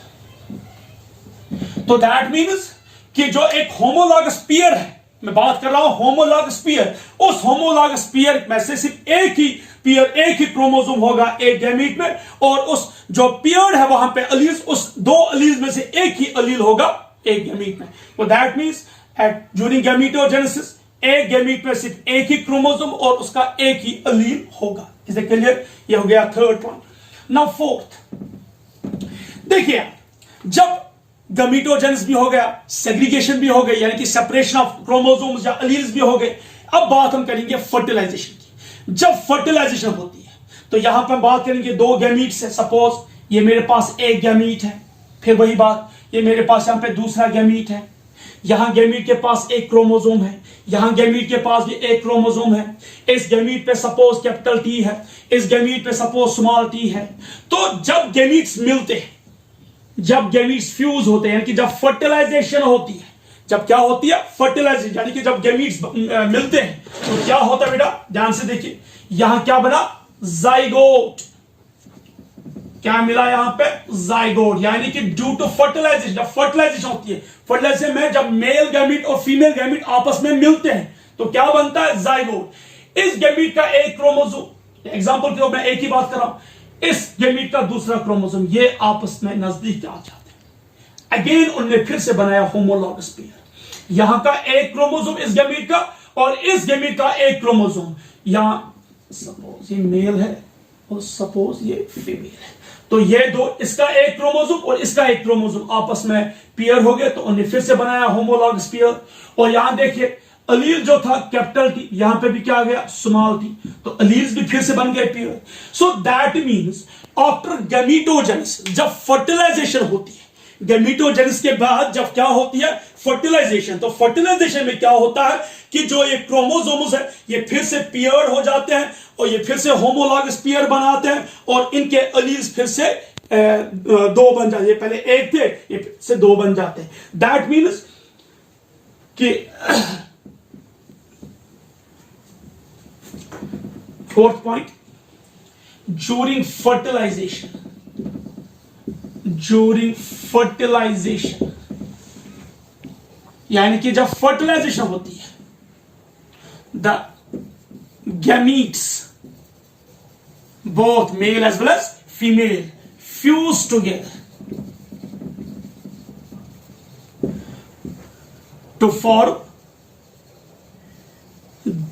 तो दैट मीन्स कि जो एक होमोलॉगस पेयर है, मैं बात कर रहा हूं होमोलॉगस पेयर, उस होमोलॉगस पेयर में से सिर्फ एक ही पेयर, एक ही क्रोमोसोम होगा एक गैमीट में, और उस जो पेयर है वहां पे अलील्स, उस दो अलील्स में से एक ही अलील होगा एक गैमीट में। तो दैट मीन्स एट ड्यूरिंग गैमीटोजेनेसिस एक गैमीट में सिर्फ एक ही क्रोमोसोम और उसका एक ही अलील होगा। Is it clear? ये हो गया थर्ड पॉइंट। नाउ फोर्थ, देखिए जब गैमीटोजेनेसिस भी हो गया, सेग्रीगेशन भी हो गई, यानी कि सेपरेशन ऑफ क्रोमोसोम्स या अलील्स भी हो गए, अब बात हम करेंगे फर्टिलाइजेशन की। जब फर्टिलाइजेशन होती है तो यहां पर बात करेंगे दो गैमीट्स है, सपोज ये मेरे पास एक गैमीट है, फिर वही बात ये मेरे पास यहां पे दूसरा गैमीट है, यहां गैमीट के पास एक क्रोमोसोम है, यहां गैमीट के पास भी एक क्रोमोसोम है, इस गैमीट पे सपोज कैपिटल टी है, इस गैमीट पे सपोज स्मॉल टी है। तो जब गैमीट्स मिलते हैं, जब गैमीट्स फ्यूज होते हैं, यानी कि जब फर्टिलाइजेशन होती है, जब क्या होती है, फर्टिलाइजेशन, यानी कि जब गैमीट्स मिलते हैं तो क्या होता है बेटा, ध्यान से देखिए, यहां क्या बना, जाइगोट। क्या मिला यहां पे, जाइगोट, यानी कि ड्यू टू फर्टिलाइजेशन, जब फर्टिलाइजेशन होती है, फर्टिलाइजेशन में जब मेल गैमीट और फीमेल गैमीट आपस में मिलते हैं तो क्या बनता है, जाइगोट। इस गैमीट का एक क्रोमोसोम, एग्जांपल के लिए मैं एक ही बात कर रहा हूं, इस गैमीट का दूसरा क्रोमोसोम, ये आपस में नजदीक आ जाते हैं, अगेन उनने फिर से बनाया होमोलॉगस पेयर। यहां का एक क्रोमोसोम इस गैमीट का और इस गैमीट का एक क्रोमोसोम, यहां सपोज ये मेल है और सपोज ये फीमेल है, तो ये दो, इसका एक क्रोमोसोम और इसका एक क्रोमोसोम आपस में पेयर हो गए, तो उन्हें फिर से बनाया होमोलॉगस पेयर। और यहां देखिए अलील जो था कैपिटल टी, यहां पे भी क्या आ गया, स्मॉल टी, तो अलील्स भी फिर से बन गए pair. So that means after gametogenesis, जब फर्टिलाइजेशन होती है, गैमीटोजेनेसिस के बाद जब क्या होती है, फर्टिलाइजेशन, तो फर्टिलाइजेशन में क्या होता है कि जो ये क्रोमोसोम्स है ये फिर से पेयर हो जाते हैं और ये फिर से होमोलॉगस पेयर बनाते हैं और इनके अलील्स फिर से दो बन जाते हैं, पहले एक थे ये फिर से दो बन जाते हैं। दैट मीन्स कि फोर्थ पॉइंट, ड्यूरिंग फर्टिलाइजेशन, यानी कि जब फर्टिलाइजेशन होती है, the gametes both male as well as female fuse together to form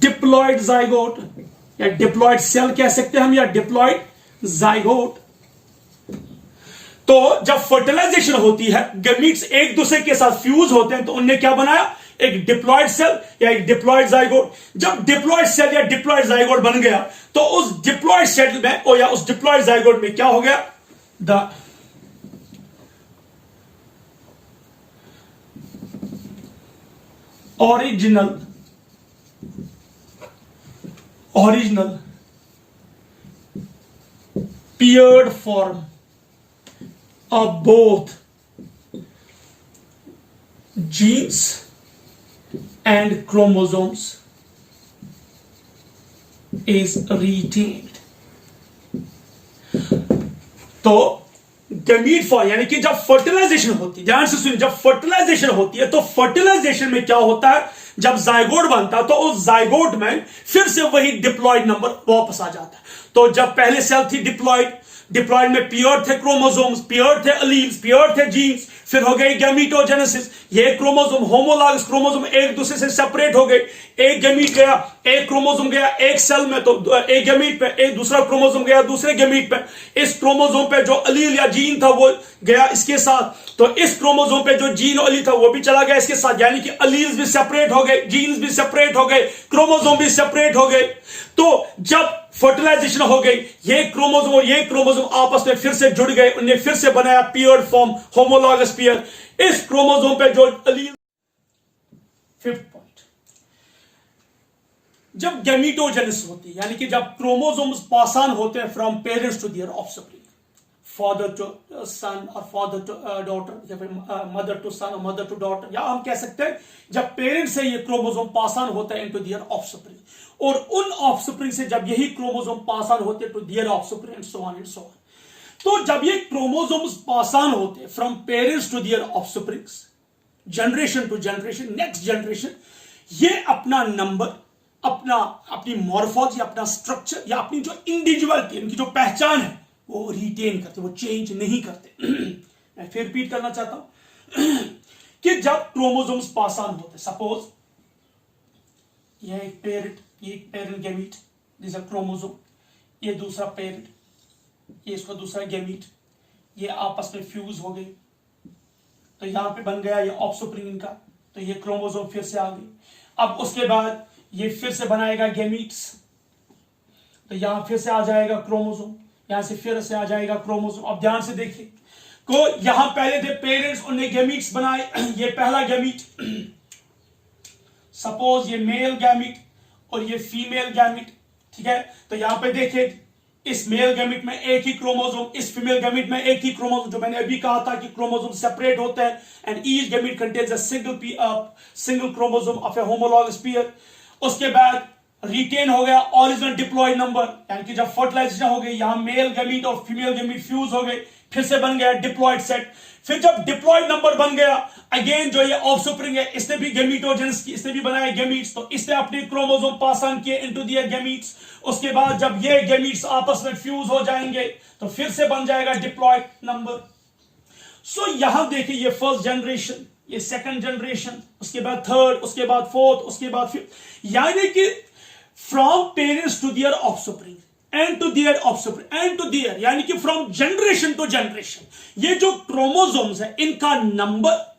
diploid zygote, या डिप्लॉयड सेल कह सकते हैं हम, या डिप्लॉयड जाइगोट। तो जब फर्टिलाइजेशन होती है, गैमीट्स एक दूसरे के साथ फ्यूज होते हैं, तो उनने क्या बनाया, एक डिप्लॉयड सेल या एक डिप्लॉयड जाइगोट। जब डिप्लॉयड सेल या डिप्लॉयड जाइगोट बन गया तो उस डिप्लॉयड सेल में और या उस डिप्लॉयड जाइगोट में क्या हो गया, the original paired form of both genes and chromosomes is retained। तो गैमीट फॉर्म, यानी कि जब फर्टिलाइजेशन होती है, ध्यान से सुनिए, जब फर्टिलाइजेशन होती है तो फर्टिलाइजेशन में क्या होता है, जब जाइगोट बनता है तो उस जाइगोट में फिर से वही डिप्लॉयड नंबर वापस आ जाता है। तो जब पहले सेल थी डिप्लॉयड में पियर थे क्रोमोसोम्स, पियर थे अलील्स, पियर थे जीन्स, फिर हो गई गैमीटोजेनेसिस, ये क्रोमोसोम होमोलॉगस क्रोमोसोम एक दूसरे से सेपरेट हो गए, एक गैमीट गया, एक क्रोमोसोम गया एक सेल में, तो एक गैमीट पे, एक दूसरा क्रोमोसोम गया दूसरे गैमीट पे, इस क्रोमोसोम पे जो अलील या जीन था वो गया इसके साथ, तो इस क्रोमोसोम पे जो जीन और अलील था वो भी चला गया इसके साथ, यानी कि अलील्स भी सेपरेट हो गए, जीन्स भी सेपरेट हो गए, क्रोमोसोम भी सेपरेट हो गए। तो जब फर्टिलाइजेशन हो गई, ये क्रोमोसोम और ये क्रोमोसोम आपस में फिर से जुड़ गए, उन्हें फिर से बनाया पेयर्ड फॉर्म, होमोलॉगस पेयर। इस क्रोमोसोम पे जो अलील, फिफ्थ पॉइंट, जब गैमीटोजेनेसिस होती है, यानी कि जब क्रोमोसोम्स पास ऑन होते हैं from parents to their offspring, father to son और फादर टू डॉटर, या फिर मदर टू सन और मदर टू डॉटर, या हम कह सकते हैं जब पेरेंट्स से ये क्रोमोसोम पास ऑन होता है इनटू देयर ऑफस्प्रिंग, और उन ऑफस्प्रिंग से जब यही क्रोमोसोम पास ऑन होते हैं to their offspring and so on and so on. तो जब ये क्रोमोसोम्स पास ऑन होते हैं from parents to their offsprings, generation to generation, next generation, ये अपना नंबर, अपनी मॉर्फोलॉजी, अपना स्ट्रक्चर या अपनी जो इंडिविजुअलिटी, इनकी जो पहचान है वो रिटेन करते, वो चेंज नहीं करते। मैं फिर रिपीट करना चाहता हूं कि जब क्रोमोसोम्स पास ऑन होते, सपोज यह एक पेरेंट, ये एक parent gamete, this a chromosome, ये दूसरा पेरेंट, ये इसका दूसरा गैमीट, ये आपस में फ्यूज हो गए, तो यहां पे बन गया ये ऑफस्प्रिंग इनका, तो ये क्रोमोसोम फिर से आ गई। अब उसके बाद ये फिर से बनाएगा गैमीट्स, तो यहां फिर से आ जाएगा क्रोमोसोम, यहां से फिर से आ जाएगा क्रोमोसोम। अब ध्यान से देखिए, को यहां पहले थे पेरेंट्स, उन्हें गैमीट्स बनाए, ये पहला गैमीट, सपोज ये मेल गैमीट और ये फीमेल गैमीट, ठीक है। तो यहां पे देखिए इस मेल गैमिट में एक ही क्रोमोसोम, इस फीमेल गैमिट में एक ही क्रोमोसोम, जो मैंने अभी कहा था कि क्रोमोसोम सेपरेट होते हैं, and each gamete contains a single chromosome of A homologous pair. उसके बाद रिटेन हो गया ओरिजिनल डिप्लॉयड नंबर, यानी कि जब फर्टिलाइजेशन हो गई, यहां मेल गैमीट और फीमेल गैमीट फ्यूज हो गए, फिर से बन गया डिप्लॉयड सेट। फिर जब डिप्लॉयड नंबर बन गया, अगेन जो ये ऑफस्प्रिंग है, इसने भी गैमीटोजेनेसिस की, इसने भी बनाया गैमीट्स, तो इसने अपने क्रोमोसोम पास ऑन किए इनटू दियर गैमीट्स। उसके बाद जब ये गैमीट्स आपस में फ्यूज हो जाएंगे तो फिर से बन जाएगा डिप्लॉयड नंबर। सो यहां देखिए, ये फर्स्ट जनरेशन, ये सेकंड जनरेशन, उसके बाद थर्ड, उसके बाद फोर्थ, उसके बाद फिफ्थ, यानी कि from parents to their offspring and to their offspring and to their, यानी कि फ्रॉम जनरेशन टू जनरेशन, ये जो क्रोमोसोम्स है इनका नंबर,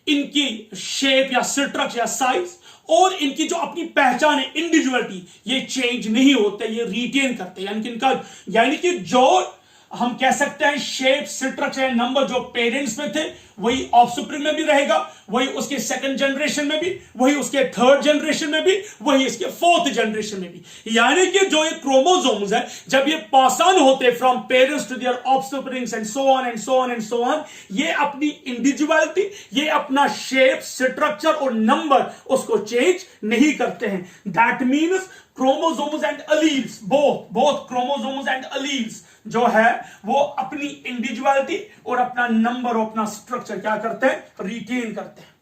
इनकी शेप या स्ट्रक्चर या साइज और इनकी जो अपनी पहचान है, इंडिविजुअलिटी, ये चेंज नहीं होते, ये रिटेन करते, यानी कि इनका, यानी कि जो हम कह सकते हैं शेप स्ट्रक्चर नंबर जो पेरेंट्स में थे वही ऑफस्प्रिंग में भी रहेगा, वही उसके सेकंड जनरेशन में भी, वही उसके थर्ड जनरेशन में भी, वही इसके फोर्थ जनरेशन में भी। यानी कि जो ये क्रोमोसोम्स है, जब ये पास ऑन होते from parents to their offsprings and so on and so on and so on, ये अपनी इंडिविजुअलिटी, ये अपना शेप स्ट्रक्चर और नंबर उसको चेंज नहीं करते हैं। That means chromosomes and alleles, both chromosomes and alleles जो है वो अपनी इंडिविजुअलिटी और अपना नंबर और अपना स्ट्रक्चर क्या करते हैं, रिटेन करते हैं।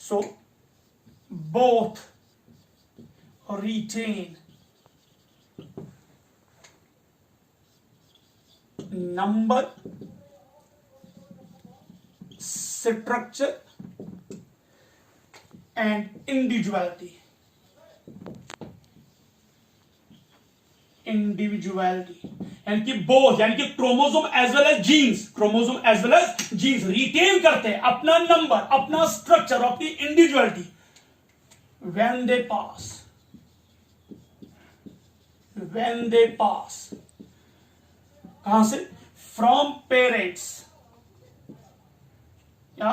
So both retain number, structure and individuality, यानी कि बोथ, यानी कि chromosome as well as genes, chromosome as well as genes retain करते हैं अपना नंबर, अपना स्ट्रक्चर, अपनी इंडिविजुअलिटी when they pass कहां से, फ्रॉम पेरेंट्स, या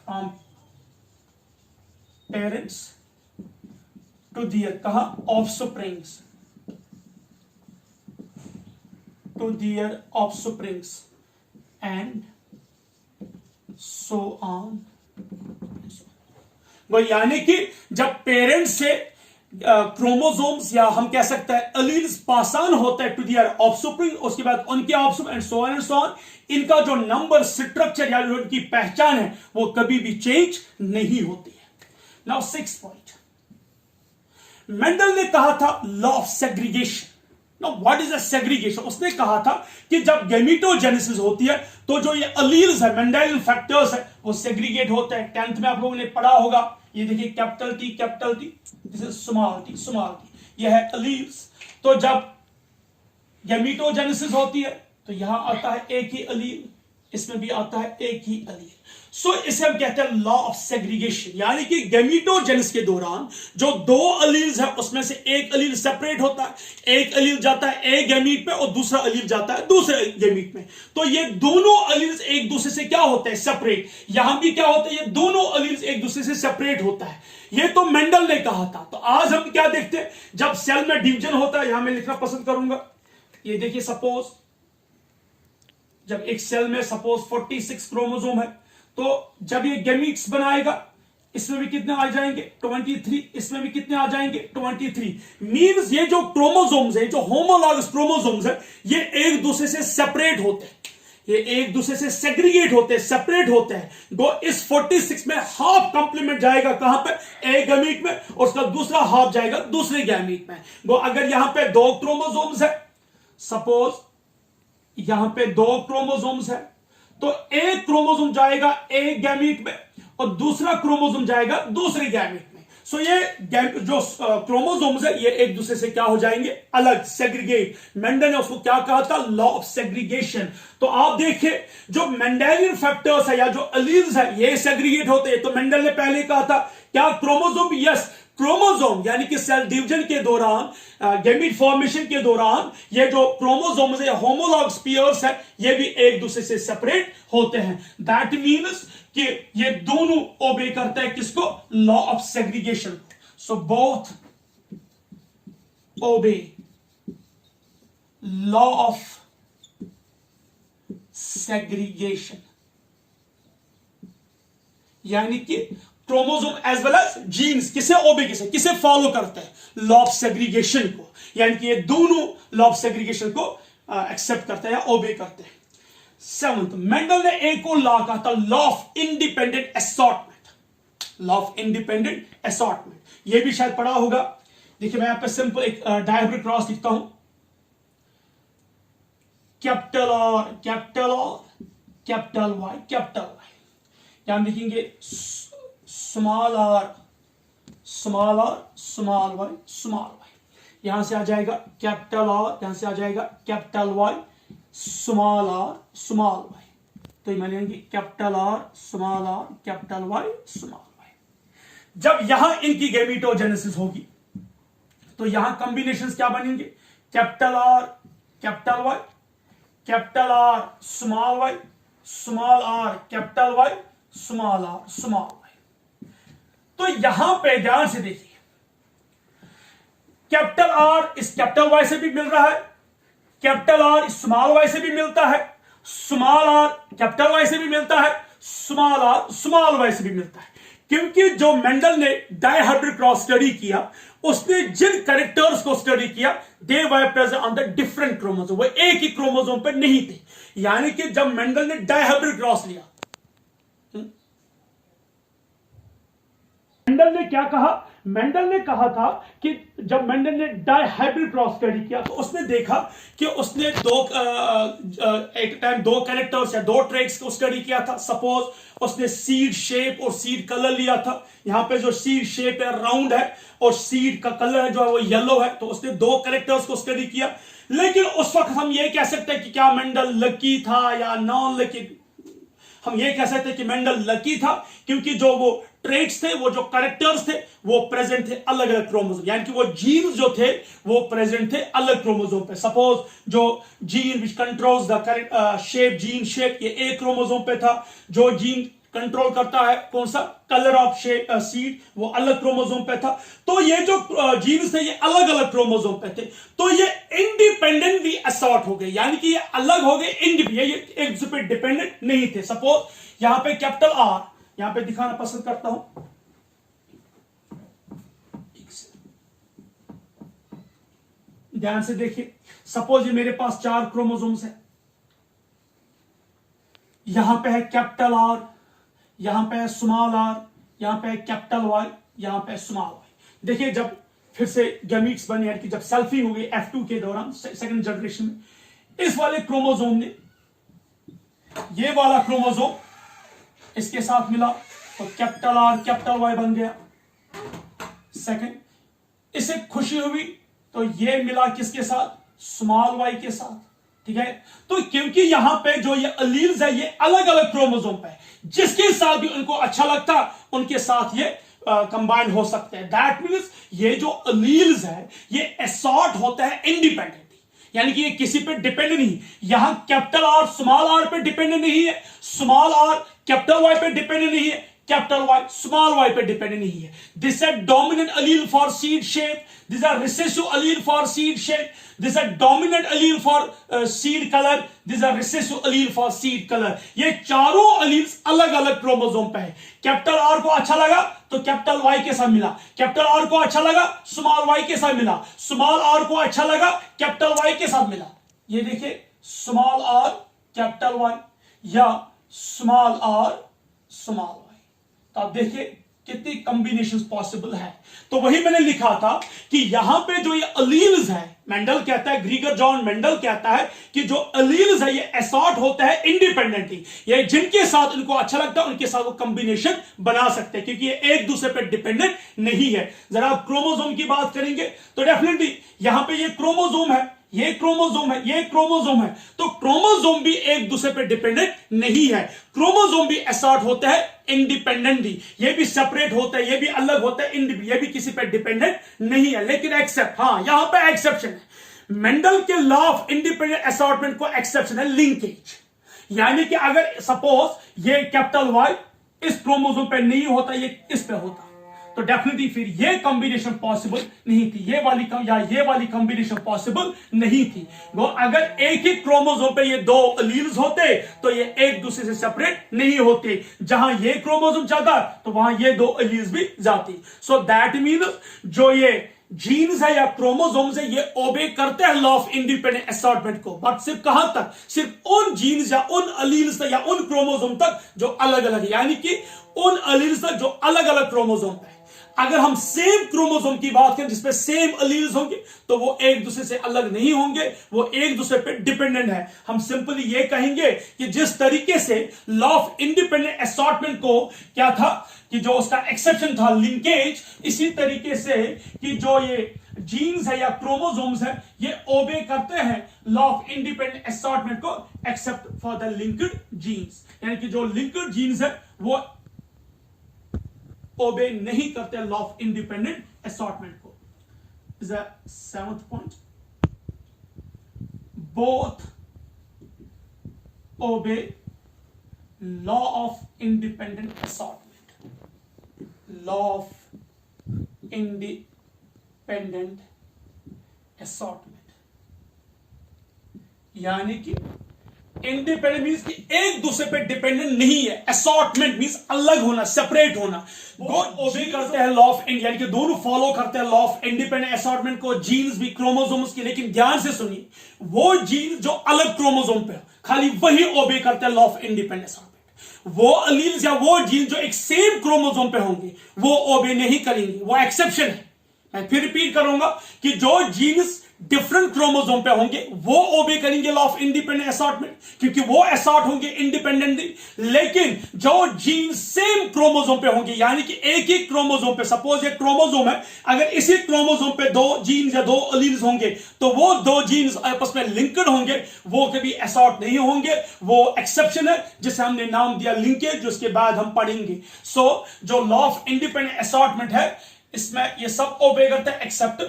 फ्रॉम पेरेंट्स टू दियर, कहा offsprings, to their offsprings and so on. वो यानी कि जब पेरेंट्स से क्रोमोसोम्स या हम कह सकते हैं अलील्स पास ऑन होता है टू दियर ऑफस्प्रिंग, उसके बाद उनके ऑफस्प्रिंग एंड सो ऑन, इनका जो नंबर, स्ट्रक्चर या जो इनकी पहचान है वो कभी भी चेंज नहीं होती है। नाउ 6 पॉइंट, मेंडल ने कहा था law of segregation. Now what is a segregation? उसने कहा था कि जब गैमीटोजेनेसिस होती है तो जो ये अलील्स है, मेंडेलियन फैक्टर्स है, वो सेग्रीगेट होते हैं। 10th में आप लोगों ने पढ़ा होगा, ये देखिए capital T, this is small T, ये है अलील्स। तो जब गैमीटोजेनेसिस होती है तो यहां आता है एक ही अलील, इसमें भी आता है एक ही अलील। सो इसे हम कहते हैं लॉ ऑफ सेग्रीगेशन, यानी कि गैमीटोजेनेसिस के दौरान जो दो अलील्स है उसमें से एक अलील सेपरेट होता है, एक अलील जाता है एक गैमीट में और दूसरा अलील जाता है दूसरे गैमीट में। तो ये दोनों अलील्स एक दूसरे से क्या होते हैं, सेपरेट। यहां भी क्या होता है, ये दोनों अलील्स एक दूसरे से सेपरेट होता है। ये तो मेंडल ने कहा था। तो आज हम क्या देखते हैं, जब सेल में डिवीजन होता है, यहां मैं लिखना पसंद करूंगा, ये देखिए सपोज जब एक सेल में सपोज 46 क्रोमोसोम है, तो जब ये गैमीट्स बनाएगा इसमें भी कितने आ जाएंगे 23, इसमें भी कितने आ जाएंगे 23। मींस ये जो क्रोमोसोम्स है, जो होमोलॉगस क्रोमोसोम्स है, ये एक दूसरे से सेपरेट होते हैं, ये एक दूसरे से सेग्रीगेट होते हैं, सेपरेट होते हैं। गो इस 46 में हाफ कंप्लीमेंट जाएगा कहां पे, एक गैमीट में, और उसका दूसरा हाफ जाएगा दूसरे गैमीट में। गो अगर यहां पे 2 क्रोमोसोम्स है, सपोज यहां पे 2 क्रोमोसोम्स है, तो एक क्रोमोसोम जाएगा एक गैमीट में और दूसरा क्रोमोसोम जाएगा दूसरे गैमीट में। सो ये जो क्रोमोसोम्स है ये एक दूसरे से क्या हो जाएंगे, अलग, सेग्रीगेट। मेंडल ने उसको क्या कहा था, लॉ ऑफ सेग्रीगेशन। तो आप देखिए जो मेंडेलियन फैक्टर्स है या जो अलील्स है ये सेग्रीगेट होते हैं। तो मेंडल ने पहले कहा था क्या क्रोमोसोम, यस क्रोमोसोम, यानी कि सेल डिवीजन के दौरान, गैमीट फॉर्मेशन के दौरान ये जो क्रोमोसोम्स है, होमोलॉगस पेयर्स है, ये भी एक दूसरे से सेपरेट होते हैं। दैट मीन्स कि ये दोनों ओबे करते हैं किसको, law of segregation. So both obey law of segregation, यानी कि chromosome as well as genes किसे ओबे किसे फॉलो करते हैं, लॉ ऑफ सेग्रीगेशन को, यानी कि ये दोनों लॉ ऑफ सेग्रीगेशन को एक्सेप्ट करते हैं या ओबे करते हैं। सेवंथ, मेंडल ने एक और लॉ कहा था, law of independent assortment, law of independent assortment, ये भी शायद पढ़ा होगा। देखिए मैं यहां पे सिंपल एक डायग्राम क्रॉस लिखता हूं, capital R capital R capital Y capital Y, यहां लिखेंगे small R small R small Y small Y, यहां से आ जाएगा कैपिटल आर, यहां से आ जाएगा capital Y small R small Y, तो ये मान लेंगे capital R small R capital Y small Y. जब यहां इनकी गैमेटोजेनेसिस होगी तो यहां कॉम्बिनेशंस क्या बनेंगे, capital R capital Y capital R small Y small R capital Y small R small Y. तो यहां पे ध्यान से देखिए, कैपिटल आर इस कैपिटल वाई से भी मिल रहा है, कैपिटल आर स्मॉल वाई से भी मिलता है, स्मॉल आर कैपिटल वाई से भी मिलता है, स्मॉल आर स्मॉल वाई से भी मिलता है। क्योंकि जो मेंडल ने डायहाइब्रिड क्रॉस स्टडी किया, उसने जिन कैरेक्टर्स को स्टडी किया, they were present on the different chromosome, वो एक ही क्रोमोसोम पर नहीं थे। यानी कि जब मेंडल ने डायहाइब्रिड क्रॉस लिया, मेंडल ने क्या कहा, मेंडल ने कहा था कि जब मेंडल ने डायहाइब्रिड क्रॉस स्टडी किया तो उसने देखा कि उसने एक टाइम दो कैरेक्टर्स या दो ट्रेट्स को स्टडी किया था। सपोज उसने सीड शेप और सीड कलर लिया था, यहां पे जो सीड शेप है राउंड है और सीड का कलर है जो है वो येलो है, तो उसने दो कैरेक्टर्स को स्टडी किया। लेकिन उस वक्त हम ये कह सकते हैं कि क्या मेंडल लकी था या नॉन लकी, हम ये कह सकते हैं कि मेंडल लकी था, क्योंकि जो वो ट्रेट्स थे, वो जो कैरेक्टर्स थे, वो प्रेजेंट थे अलग अलग क्रोमोसोम, यानी कि वो जीन्स जो थे वो प्रेजेंट थे अलग क्रोमोसोम पे। सपोज जो gene which controls the shape, gene shape, ये एक क्रोमोसोम पे था। जो जीन कंट्रोल करता है कौन सा कलर ऑफ शेप सीड, वो अलग क्रोमोसोम पे था। तो ये जो जीन्स थे ये अलग अलग क्रोमोसोम पे थे, तो ये इंडिपेंडेंटली असॉर्ट हो गए, यानी कि ये अलग हो गए, ये एक दूसरे पे डिपेंडेंट नहीं थे। सपोज यहां पे कैपिटल आर, यहां पे दिखाना पसंद करता हूं, ध्यान से देखिए। सपोज ये मेरे पास 4 क्रोमोसोम्स है, यहां पे है कैपिटल आर, यहां पे है स्मॉल आर, यहां पे है कैपिटल वाई, यहां पे है स्मॉल वाई। देखिए जब फिर से गैमीट्स बने, यानी कि जब सेल्फिंग हो गई F2 के दौरान सेकंड जनरेशन में, इस वाले क्रोमोसोम ने ये वाला क्रोमोसोम इसके साथ मिला तो कैपिटल आर कैपिटल वाई बन गया। सेकंड, इसे खुशी हुई तो ये मिला किसके साथ, स्मॉल वाई के साथ, ठीक है। तो क्योंकि यहां पे जो ये अलील्स है ये अलग अलग क्रोमोसोम पे है, जिसके साथ भी उनको अच्छा लगता उनके साथ ये कंबाइन हो सकते हैं। दैट मीन्स ये जो अलील्स है ये असॉर्ट होता है इंडिपेंडेंटली, यानी कि ये किसी पे डिपेंड नहीं। यहां कैपिटल आर स्मॉल आर पे डिपेंडेंट नहीं है, स्मॉल आर कैपिटल वाई पे डिपेंडेंट नहीं है, कैपिटल वाई स्मॉल वाई पे डिपेंडेंट नहीं है। दिस है dominant allele for seed shape, this are recessive allele for seed shape, this are dominant allele for seed colour, this are recessive allele for seed colour. ये चारों alleles अलग अलग chromosome पे है। कैपिटल आर को अच्छा लगा तो कैपिटल वाई के साथ मिला, कैपिटल आर को अच्छा लगा स्मॉल वाई के साथ मिला, स्मॉल आर को अच्छा लगा कैपिटल वाई के साथ मिला। ये देखिए स्मॉल आर कैपिटल वाई या स्मॉल आर स्मॉल वाई, तो आप देखिए कितनी कॉम्बिनेशंस पॉसिबल है। तो वही मैंने लिखा था कि यहां पे जो ये अलील्स है, मेंडल कहता है, ग्रीगर जॉन मेंडल कहता है कि जो अलील्स है ये असॉर्ट होता है इंडिपेंडेंटली, ये जिनके साथ इनको अच्छा लगता है उनके साथ वो कॉम्बिनेशन बना सकते हैं, क्योंकि ये एक दूसरे पे डिपेंडेंट नहीं है। जरा आप क्रोमोसोम की बात करेंगे तो डेफिनेटली यहां पे ये क्रोमोसोम है, ये क्रोमोसोम है, ये क्रोमोसोम है, तो क्रोमोसोम भी एक दूसरे पे डिपेंडेंट नहीं है। क्रोमोसोम भी असॉर्ट होता है इंडिपेंडेंटली, ये भी सेपरेट होता है, ये भी अलग होता है, ये भी किसी पे डिपेंडेंट नहीं है। लेकिन एक्सेप्ट, हाँ यहां पे एक्सेप्शन है, मेंडल के लॉ ऑफ इंडिपेंडेंट असॉर्टमेंट को एक्सेप्शन है लिंकेज, यानी कि अगर सपोज ये कैपिटल वाई इस क्रोमोसोम पे नहीं होता, ये इस पे होता, तो डेफिनेटली फिर ये कॉम्बिनेशन पॉसिबल नहीं थी, ये वाली कॉम्बिनेशन पॉसिबल नहीं थी। वो अगर एक ही क्रोमोसोम पे ये दो अलील्स होते तो ये एक दूसरे से सेपरेट नहीं होते, जहां ये क्रोमोसोम जाता तो वहां ये दो अलील्स भी जाती। सो दैट मीन जो ये जीन्स है या क्रोमोसोम्स है, ये ओबे करते हैं लॉ ऑफ इंडिपेंडेंट असॉर्टमेंट को, बट सिर्फ कहां तक, सिर्फ उन जीन्स या उन अलील्स तक या उन क्रोमोसोम तक जो अलग अलग, यानी कि उन अलील्स तक जो अलग अलग क्रोमोसोम है। अगर हम सेम क्रोमोसोम की बात करें जिसपे सेम अलील्स होंगे तो वो एक दूसरे से अलग नहीं होंगे, वो एक दूसरे पे डिपेंडेंट है। हम सिंपली ये कहेंगे कि जिस तरीके से लॉ ऑफ इंडिपेंडेंट असॉर्टमेंट को क्या था कि जो उसका एक्सेप्शन था लिंकेज, इसी तरीके से कि जो ये जीन्स है या क्रोमोसोम्स है ये ओबे करते हैं लॉ ऑफ इंडिपेंडेंट असॉर्टमेंट को except for the linked genes, यानी कि जो लिंक्ड जीन्स है वो ओबे नहीं करते लॉ ऑफ इंडिपेंडेंट असॉर्टमेंट को। Is the seventh point, both obey law of independent assortment, law of independent assortment, यानी कि इंडिपेंडेंट मींस कि एक दूसरे पे डिपेंडेंट नहीं है, असॉर्टमेंट मींस अलग होना, सेपरेट होना। ओबे करते हैं लॉ ऑफ इंडिया, यानी कि दोनों फॉलो करते हैं लॉ ऑफ इंडिपेंडेंट असॉर्टमेंट को, जीन्स भी क्रोमोसोम्स की। लेकिन ध्यान से सुनिए, वो जीन्स जो अलग क्रोमोसोम पे खाली वही ओबे करते हैं लॉ ऑफ इंडिपेंडेंट असॉर्टमेंट। वो अलील्स या वो जीन्स जो एक सेम क्रोमोसोम पे होंगे वो ओबे नहीं करेंगे, वो एक्सेप्शन है। मैं फिर रिपीट करूंगा कि जो जीन्स डिफरेंट क्रोमोसोम पे होंगे वो ओबे करेंगे लॉ ऑफ इंडिपेंडेंट असॉर्टमेंट, क्योंकि वो असॉर्ट होंगे इंडिपेंडेंटली। लेकिन जो जीन्स सेम क्रोमोसोम पे होंगे, यानी कि एक ही क्रोमोसोम पे, सपोज एक क्रोमोसोम है, अगर इसी क्रोमोसोम पे दो जीन्स या दो अलील्स होंगे तो वो दो जीन्स आपस में लिंक्ड होंगे, वो कभी असॉर्ट नहीं होंगे। वो एक्सेप्शन है जिसे हमने नाम दिया लिंकेज, जो उसके बाद हम पढ़ेंगे। सो जो लॉ ऑफ इंडिपेंडेंट असॉर्टमेंट है इसमें ये सब ओबे करते हैं एक्सेप्ट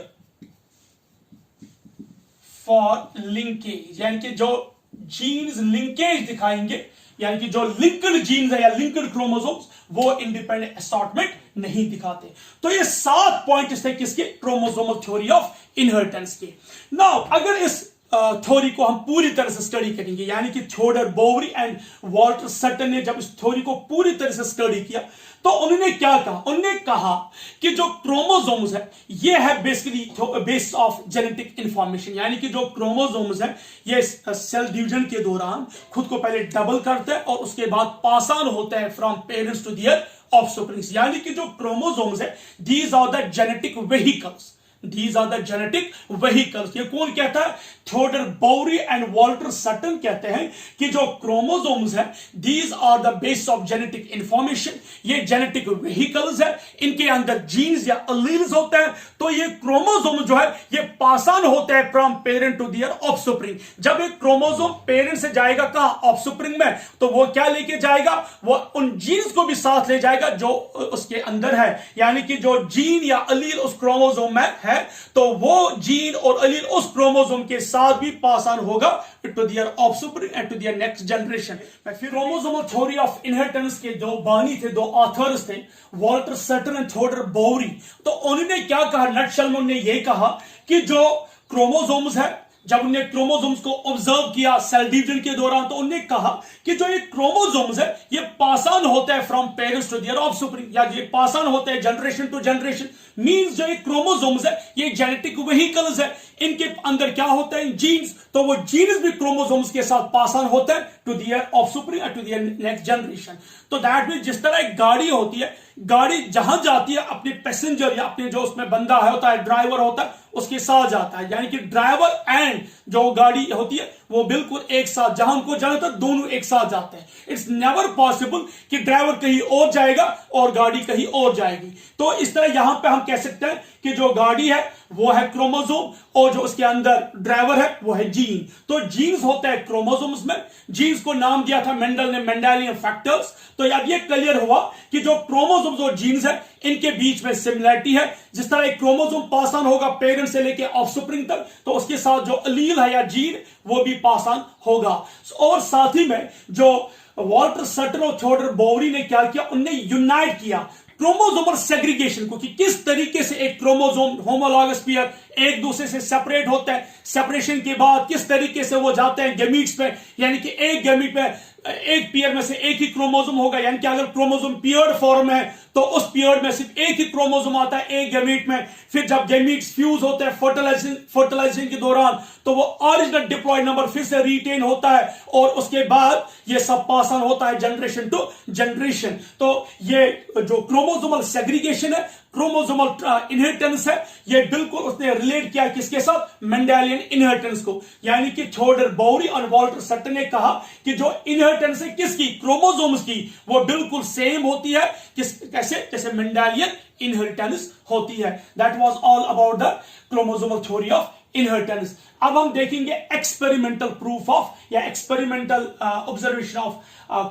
फॉर लिंकेज, यानी कि जो जीन्स लिंकेज दिखाएंगे, यानी कि जो लिंक्ड जीन्स है या लिंक्ड क्रोमोसोम्स वो इंडिपेंडेंट असॉर्टमेंट नहीं दिखाते। तो ये 7 पॉइंट थे किसके, क्रोमोसोमल थ्योरी ऑफ इनहेरिटेंस के। नाउ अगर इस थ्योरी को हम पूरी तरह से स्टडी करेंगे, यानी कि Theodor Boveri and Walter Sutton ने जब इस थ्योरी को पूरी तरह से स्टडी किया तो उन्होंने क्या कहा, उन्होंने कहा कि जो क्रोमोसोम्स है ये है basically base of genetic information, यानी कि जो क्रोमोसोम्स है ये सेल डिवीजन के दौरान खुद को पहले डबल करते हैं और उसके बाद पास ऑन होता है from parents to their offsprings, यानी कि जो क्रोमोसोम्स है these are the genetic vehicles, These are the genetic vehicles। ये कौन कहता है, Theodor Boveri and Walter Sutton कहते हैं कि जो क्रोमोसोम्स है these are the base of genetic information, ये जेनेटिक व्हीकल्स है, इनके अंदर जीन्स या अलील्स होते हैं। तो ये क्रोमोसोम जो है ये पास ऑन होता है from parent to their offspring. जब एक क्रोमोसोम पेरेंट से जाएगा कहां, ऑफस्प्रिंग में, तो वो क्या लेके जाएगा, वो उन जीन्स को भी साथ ले जाएगा जो उसके अंदर है, यानी कि जो जीन या अलील उस क्रोमोसोम में है तो वो जीन और अलील उस क्रोमोसोम के साथ भी पास ऑन होगा to their offspring and to their next generation. फिर क्रोमोसोमल थ्योरी ऑफ इनहेरिटेंस के दो बानी थे, दो ऑथर्स थे, Walter Sutton and Theodor Boveri. तो उन्होंने क्या कहा, नटशल में उन्होंने ये कहा कि जो क्रोमोसोम्स है, जब उन्होंने क्रोमोसोम्स को ऑब्जर्व किया सेल डिवीजन के दौरान तो उन्होंने कहा कि जो ये क्रोमोसोम्स है ये पास ऑन होता है from parents to their offspring, या ये पास ऑन होता है जनरेशन टू जनरेशन। मींस जो ये क्रोमोसोम्स है ये जेनेटिक व्हीकल्स है, इनके अंदर क्या होता है, जीन्स, तो वो जीन्स भी क्रोमोसोम्स के साथ पास ऑन होता है to their offspring and to their next generation. तो दैट मींस जिस तरह एक गाड़ी होती है, गाड़ी जहां जाती है अपने पैसेंजर या अपने जो उसमें बंदा है होता है, ड्राइवर होता है, उसके साथ जाता है, यानी कि ड्राइवर एंड जो गाड़ी होती है वो बिल्कुल एक साथ, जहां उनको जाना था दोनों एक साथ जाते हैं। इट्स नेवर पॉसिबल कि ड्राइवर कहीं और जाएगा और गाड़ी कहीं और जाएगी। तो इस तरह यहां पे हम कह सकते हैं कि जो गाड़ी है वो है क्रोमोसोम और जो उसके अंदर ड्राइवर है वो है जीन। तो जीन्स होता है क्रोमोसोम्स में, जीन्स को नाम दिया था मेंडल ने मेंडेलियन फैक्टर्स। तो अब ये क्लियर हुआ कि जो क्रोमोसोम्स और जीन्स है इनके बीच में सिमिलरिटी है। जिस तरह एक क्रोमोसोम पास ऑन होगा पेरेंट से लेके ऑफस्प्रिंग तक, तो उसके साथ जो अलील है या जीन वो भी पास ऑन होगा। और साथ ही में जो वॉल्टर सटन और थियोडोर बोवेरी ने क्या किया, उनने यूनाइट किया क्रोमोसोमल सेग्रीगेशन को, कि किस तरीके से एक क्रोमोसोम होमोलॉगस पेयर एक दूसरे से सेपरेट होता है, सेपरेशन के बाद किस तरीके से वो जाते हैं गैमीट्स पे, यानी कि एक गैमीट पे एक पेयर में से एक ही क्रोमोसोम होगा, यानी कि अगर क्रोमोसोम पेयर्ड फॉर्म है तो उस पेयर में सिर्फ एक ही क्रोमोसोम आता है एक गैमीट में। फिर जब गैमीट्स फ्यूज होते हैं फर्टिलाइजेशन के दौरान तो वो ओरिजिनल डिप्लॉयड नंबर फिर से रिटेन होता है और उसके बाद ये सब पास ऑन होता है जनरेशन टू जनरेशन। तो ये जो क्रोमोसोमल सेग्रीगेशन है, क्रोमोसोमल इनहेरिटेंस है, ये बिल्कुल उसने रिलेट किया किसके साथ, मेंडेलियन इनहेरिटेंस को। यानी कि थियोडोर बाउरी और वॉल्टर सट्टर ने कहा कि जो इनहेरिटेंस है किसकी, क्रोमोसोम्स की, वो बिल्कुल सेम होती है कैसे, जैसे मेंडेलियन इनहेरिटेंस होती है। That was all about the chromosomal theory of inheritance. अब हम देखेंगे एक्सपेरिमेंटल प्रूफ ऑफ या experimental observation of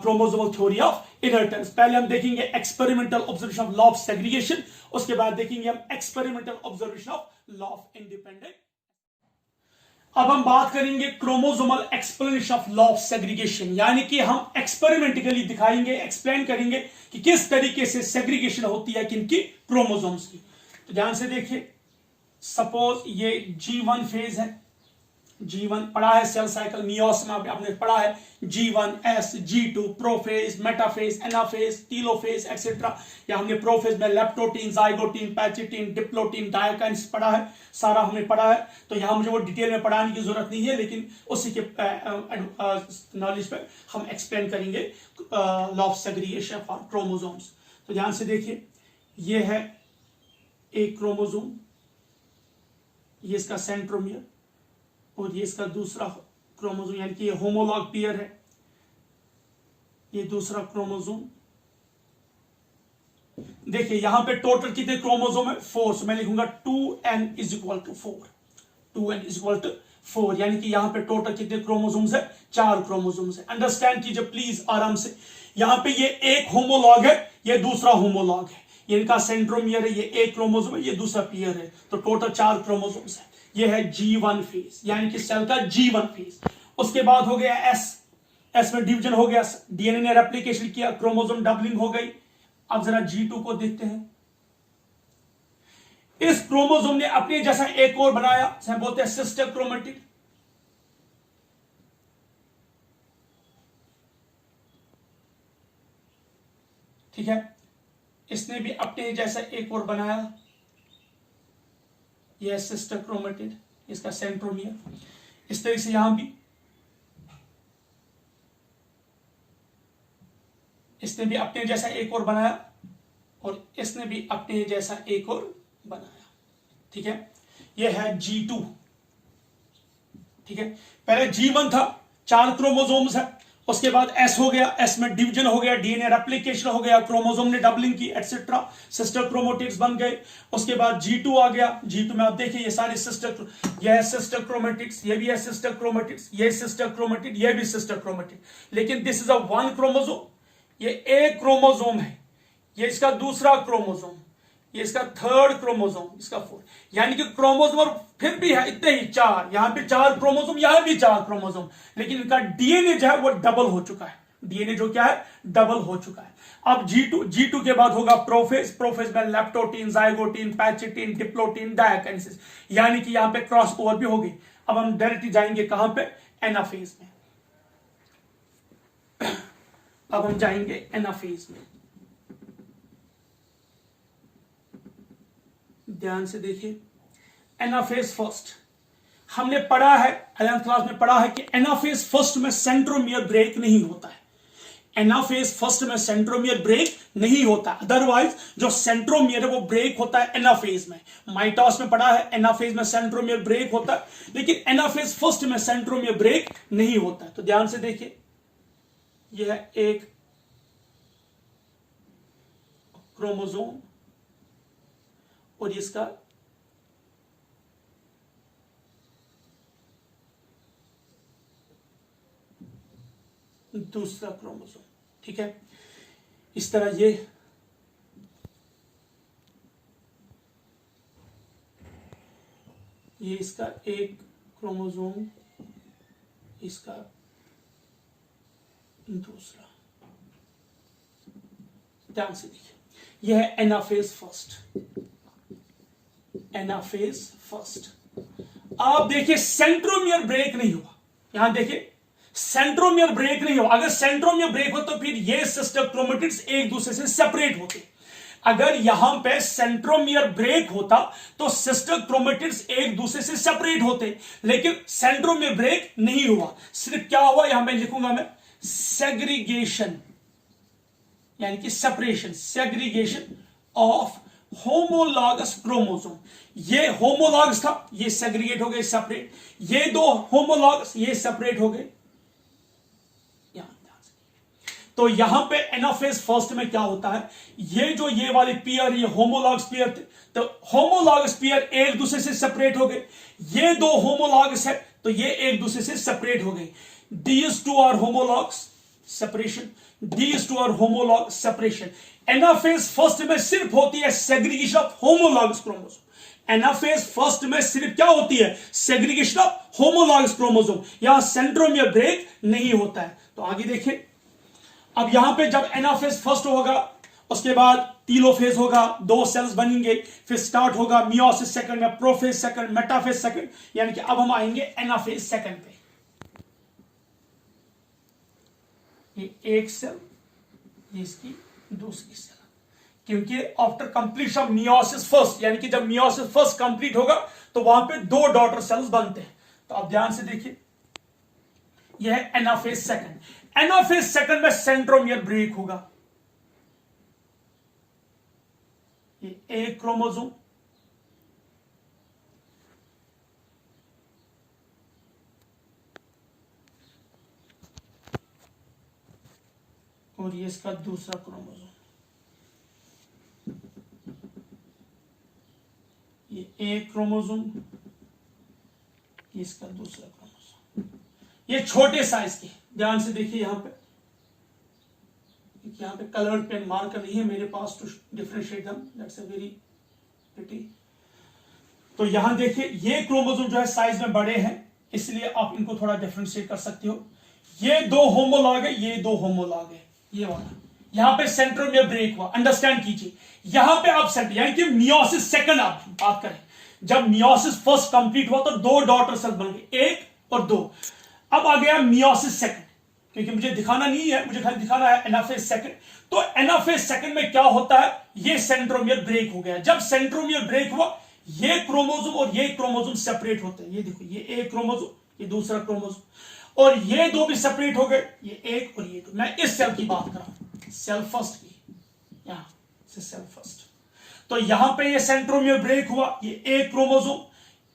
chromosomal theory of inheritance. पहले हम देखेंगे experimental observation of law of segregation, उसके बाद देखेंगे हम experimental observation of law of independent. अब हम बात करेंगे chromosomal explanation of law of segregation, यानी कि हम एक्सपेरिमेंटिकली दिखाएंगे, एक्सप्लेन करेंगे कि किस तरीके से सेग्रीगेशन होती है किनकी, क्रोमोसोम्स की। तो ध्यान से देखिए, सपोज ये G1 फेज है, G1 पढ़ा है सेल साइकिल मियोसिस में आपने पढ़ा है, G1 S G2 prophase, metaphase, anaphase, telophase etcetera. या हमने प्रोफेज में लेप्टोटीन, जाइगोटीन, पैचिटीन, डिप्लोटीन, डायकाइन्स पढ़ा है, सारा हमने पढ़ा है। तो यहां मुझे वो डिटेल में पढ़ाने की जरूरत नहीं है, लेकिन उसी के नॉलेज पे हम एक्सप्लेन करेंगे law of segregation for chromosomes. तो ध्यान से देखिए, ये है एक क्रोमोसोम, ये इसका सेंट्रोमियर और ये इसका दूसरा क्रोमोसोम, यानी कि ये होमोलॉग पेयर है, ये दूसरा क्रोमोसोम। देखिए यहां पे टोटल कितने क्रोमोसोम है, 4। सो मैं लिखूंगा 2n is equal to 4, 2n is equal to 4, यानी कि यहां पे टोटल कितने क्रोमोसोम्स है, 4 क्रोमोसोम्स है। अंडरस्टैंड कीजिए प्लीज आराम से। यहां पे ये एक होमोलॉग है, ये दूसरा होमोलॉग है, ये इनका सेंट्रोमियर है, ये एक क्रोमोसोम है, ये दूसरा पेयर है, तो टोटल 4 क्रोमोसोम्स है। ये है G1 फेज, यानी कि सेल का G1 फेज। उसके बाद हो गया S में डिवीजन हो गया, डीएनए ने रेप्लिकेशन किया, क्रोमोसोम डबलिंग हो गई। अब जरा G2 को देखते हैं। इस क्रोमोसोम ने अपने जैसा एक और बनाया, जिसे बोलते हैं सिस्टर क्रोमेटिड। ठीक है, इसने भी अपने जैसा एक और बनाया, यह सिस्टर क्रोमेटिड, इसका सेंट्रोमियर। इस तरह से यहां भी इसने भी अपने जैसा एक और बनाया और इसने भी अपने जैसा एक और बनाया। ठीक है, यह है G2। ठीक है, पहले G1 था, 4 क्रोमोसोम्स है, उसके बाद S हो गया, S में डिवीजन हो गया, डीएनए रेप्लिकेशन हो गया, क्रोमोसोम ने डबलिंग की एक्सेट्रा, सिस्टर क्रोमेटिड्स बन गए। उसके बाद G2 आ गया, G2 में आप देखिए ये सारे सिस्टर, ये है सिस्टर क्रोमेटिड्स, ये भी है सिस्टर क्रोमेटिड्स, ये सिस्टर क्रोमेटिड, ये भी सिस्टर क्रोमेटिड। लेकिन दिस इज अ 1 क्रोमोसोम, ये एक क्रोमोसोम है, ये इसका दूसरा क्रोमोसोम, ये इसका 3rd क्रोमोसोम, इसका 4, यानी कि क्रोमोसोम फिर भी है इतने ही 4, यहां पे 4 क्रोमोसोम, यहां भी 4 क्रोमोसोम, लेकिन इनका डीएनए जो है वो डबल हो चुका है, डीएनए जो क्या है, डबल हो चुका है। अब G2 के बाद होगा प्रोफेज, प्रोफेज में leptotene, zygotene, pachytene, diplotene, diakinesis, यानी कि यहां पे क्रॉस ओवर भी होगी। अब हम डायरेक्टली जाएंगे कहां पे, एनाफेज में। अब हम जाएंगे एनाफेज में, ध्यान से देखिए। एनाफेज फर्स्ट हमने पढ़ा है, 11th क्लास में पढ़ा है कि एनाफेज फर्स्ट में सेंट्रोमियर ब्रेक नहीं होता है, एनाफेज फर्स्ट में सेंट्रोमियर ब्रेक नहीं होता, अदरवाइज जो सेंट्रोमियर है वो ब्रेक होता है एनाफेज में। माइटोस में पढ़ा है एनाफेज में सेंट्रोमियर ब्रेक होता है, लेकिन एनाफेज फर्स्ट में सेंट्रोमियर ब्रेक नहीं होता है। तो ध्यान से देखिए, यह है एक क्रोमोसोम और इसका दूसरा क्रोमोसोम। ठीक है, इस तरह ये इसका एक क्रोमोसोम, इसका दूसरा। ध्यान से देखिए, यह है एनाफेज फर्स्ट, एनाफेज फर्स्ट। आप देखिए सेंट्रोमियर ब्रेक नहीं हुआ, यहां देखिए सेंट्रोमियर ब्रेक नहीं हुआ। अगर सेंट्रोमियर ब्रेक हो तो फिर ये सिस्टर क्रोमेटिड्स एक दूसरे से सेपरेट होते। अगर यहां पे सेंट्रोमियर ब्रेक होता तो सिस्टर क्रोमेटिड्स एक दूसरे से सेपरेट होते, लेकिन सेंट्रोमियर ब्रेक नहीं हुआ। सिर्फ क्या हुआ, यहां मैं लिखूंगा मैं सेग्रीगेशन, यानी कि separation, segregation of homologous chromosome. ये होमोलॉगस था, ये सेग्रीगेट हो गए, सेपरेट। ये दो होमोलॉगस, ये सेपरेट हो गए। तो यहां पे एनाफेज फर्स्ट में क्या होता है, ये वाले पेयर, ये होमोलॉगस पेयर थे, तो होमोलॉगस पेयर एक दूसरे से सेपरेट हो गए। ये दो होमोलॉगस है तो ये एक दूसरे से सेपरेट हो गए। These two are homologs separation, these two are homolog separation। Anaphase first में सिर्फ होती है segregation of homologous chromosome. Anaphase first में सिर्फ क्या होती है, सेग्रीगेशन ऑफ होमोलॉगस क्रोमोसोम। यहां सेंट्रोमियर ब्रेक नहीं होता है। तो आगे देखिए, अब यहां पे जब एनाफेज फर्स्ट होगा, उसके बाद टीलोफेज होगा, दो सेल्स बनेंगे, फिर स्टार्ट होगा मियोसिस सेकंड में, प्रोफेज सेकंड, मेटाफेज सेकंड, यानी कि अब हम आएंगे एनाफेज सेकंड पे। ये एक सेल, ये इसकी दूसरी सेल, क्योंकि after completion of meiosis first, यानी कि जब मियोसिस फर्स्ट कंप्लीट होगा तो वहां पे दो डॉटर सेल्स बनते हैं। तो आप ध्यान से देखिए, यह है एनाफेज सेकंड। एनाफेज सेकंड में सेंट्रोमियर ब्रेक होगा। ये एक क्रोमोसोम, और ये इसका दूसरा क्रोमोसोम। ये एक क्रोमोसोम, ये इसका दूसरा क्रोमोसोम। ये छोटे साइज के, ध्यान से देखिए यहां पे कलर पेन मार्कर नहीं है मेरे पास to differentiate them, that's a very pity. तो यहां देखिए ये क्रोमोसोम जो है साइज में बड़े हैं, इसलिए आप इनको थोड़ा डिफरेंशिएट कर सकते हो। ये दो होमोलॉग है, ये दो होमोलॉग है, ये वाला। यहां पे सेंट्रोमियर ब्रेक हुआ, अंडरस्टैंड कीजिए। यहां पे आप सेंटर, यानी कि मियोसिस सेकंड आप बात करें, जब मियोसिस फर्स्ट कंप्लीट हुआ तो दो डॉटर सेल बन गए, एक और दो। अब आ गया मियोसिस सेकंड, क्योंकि मुझे दिखाना नहीं है, मुझे खाली दिखाना है एनाफेज सेकंड। तो एनाफेज सेकंड में क्या होता है, ये सेंट्रोमियर ब्रेक हो गया। जब सेंट्रोमियर ब्रेक हुआ, ये क्रोमोसोम और ये क्रोमोसोम सेपरेट होते हैं। ये देखो, ये एक क्रोमोसोम, ये दूसरा क्रोमोसोम, और ये दो भी सेपरेट हो गए, ये एक और ये दो। मैं इस सेल की बात कर रहा हूं, सेल फर्स्ट की, यहां से सेल फर्स्ट। तो यहां पे ये सेंट्रोमियर ब्रेक हुआ, ये एक क्रोमोसोम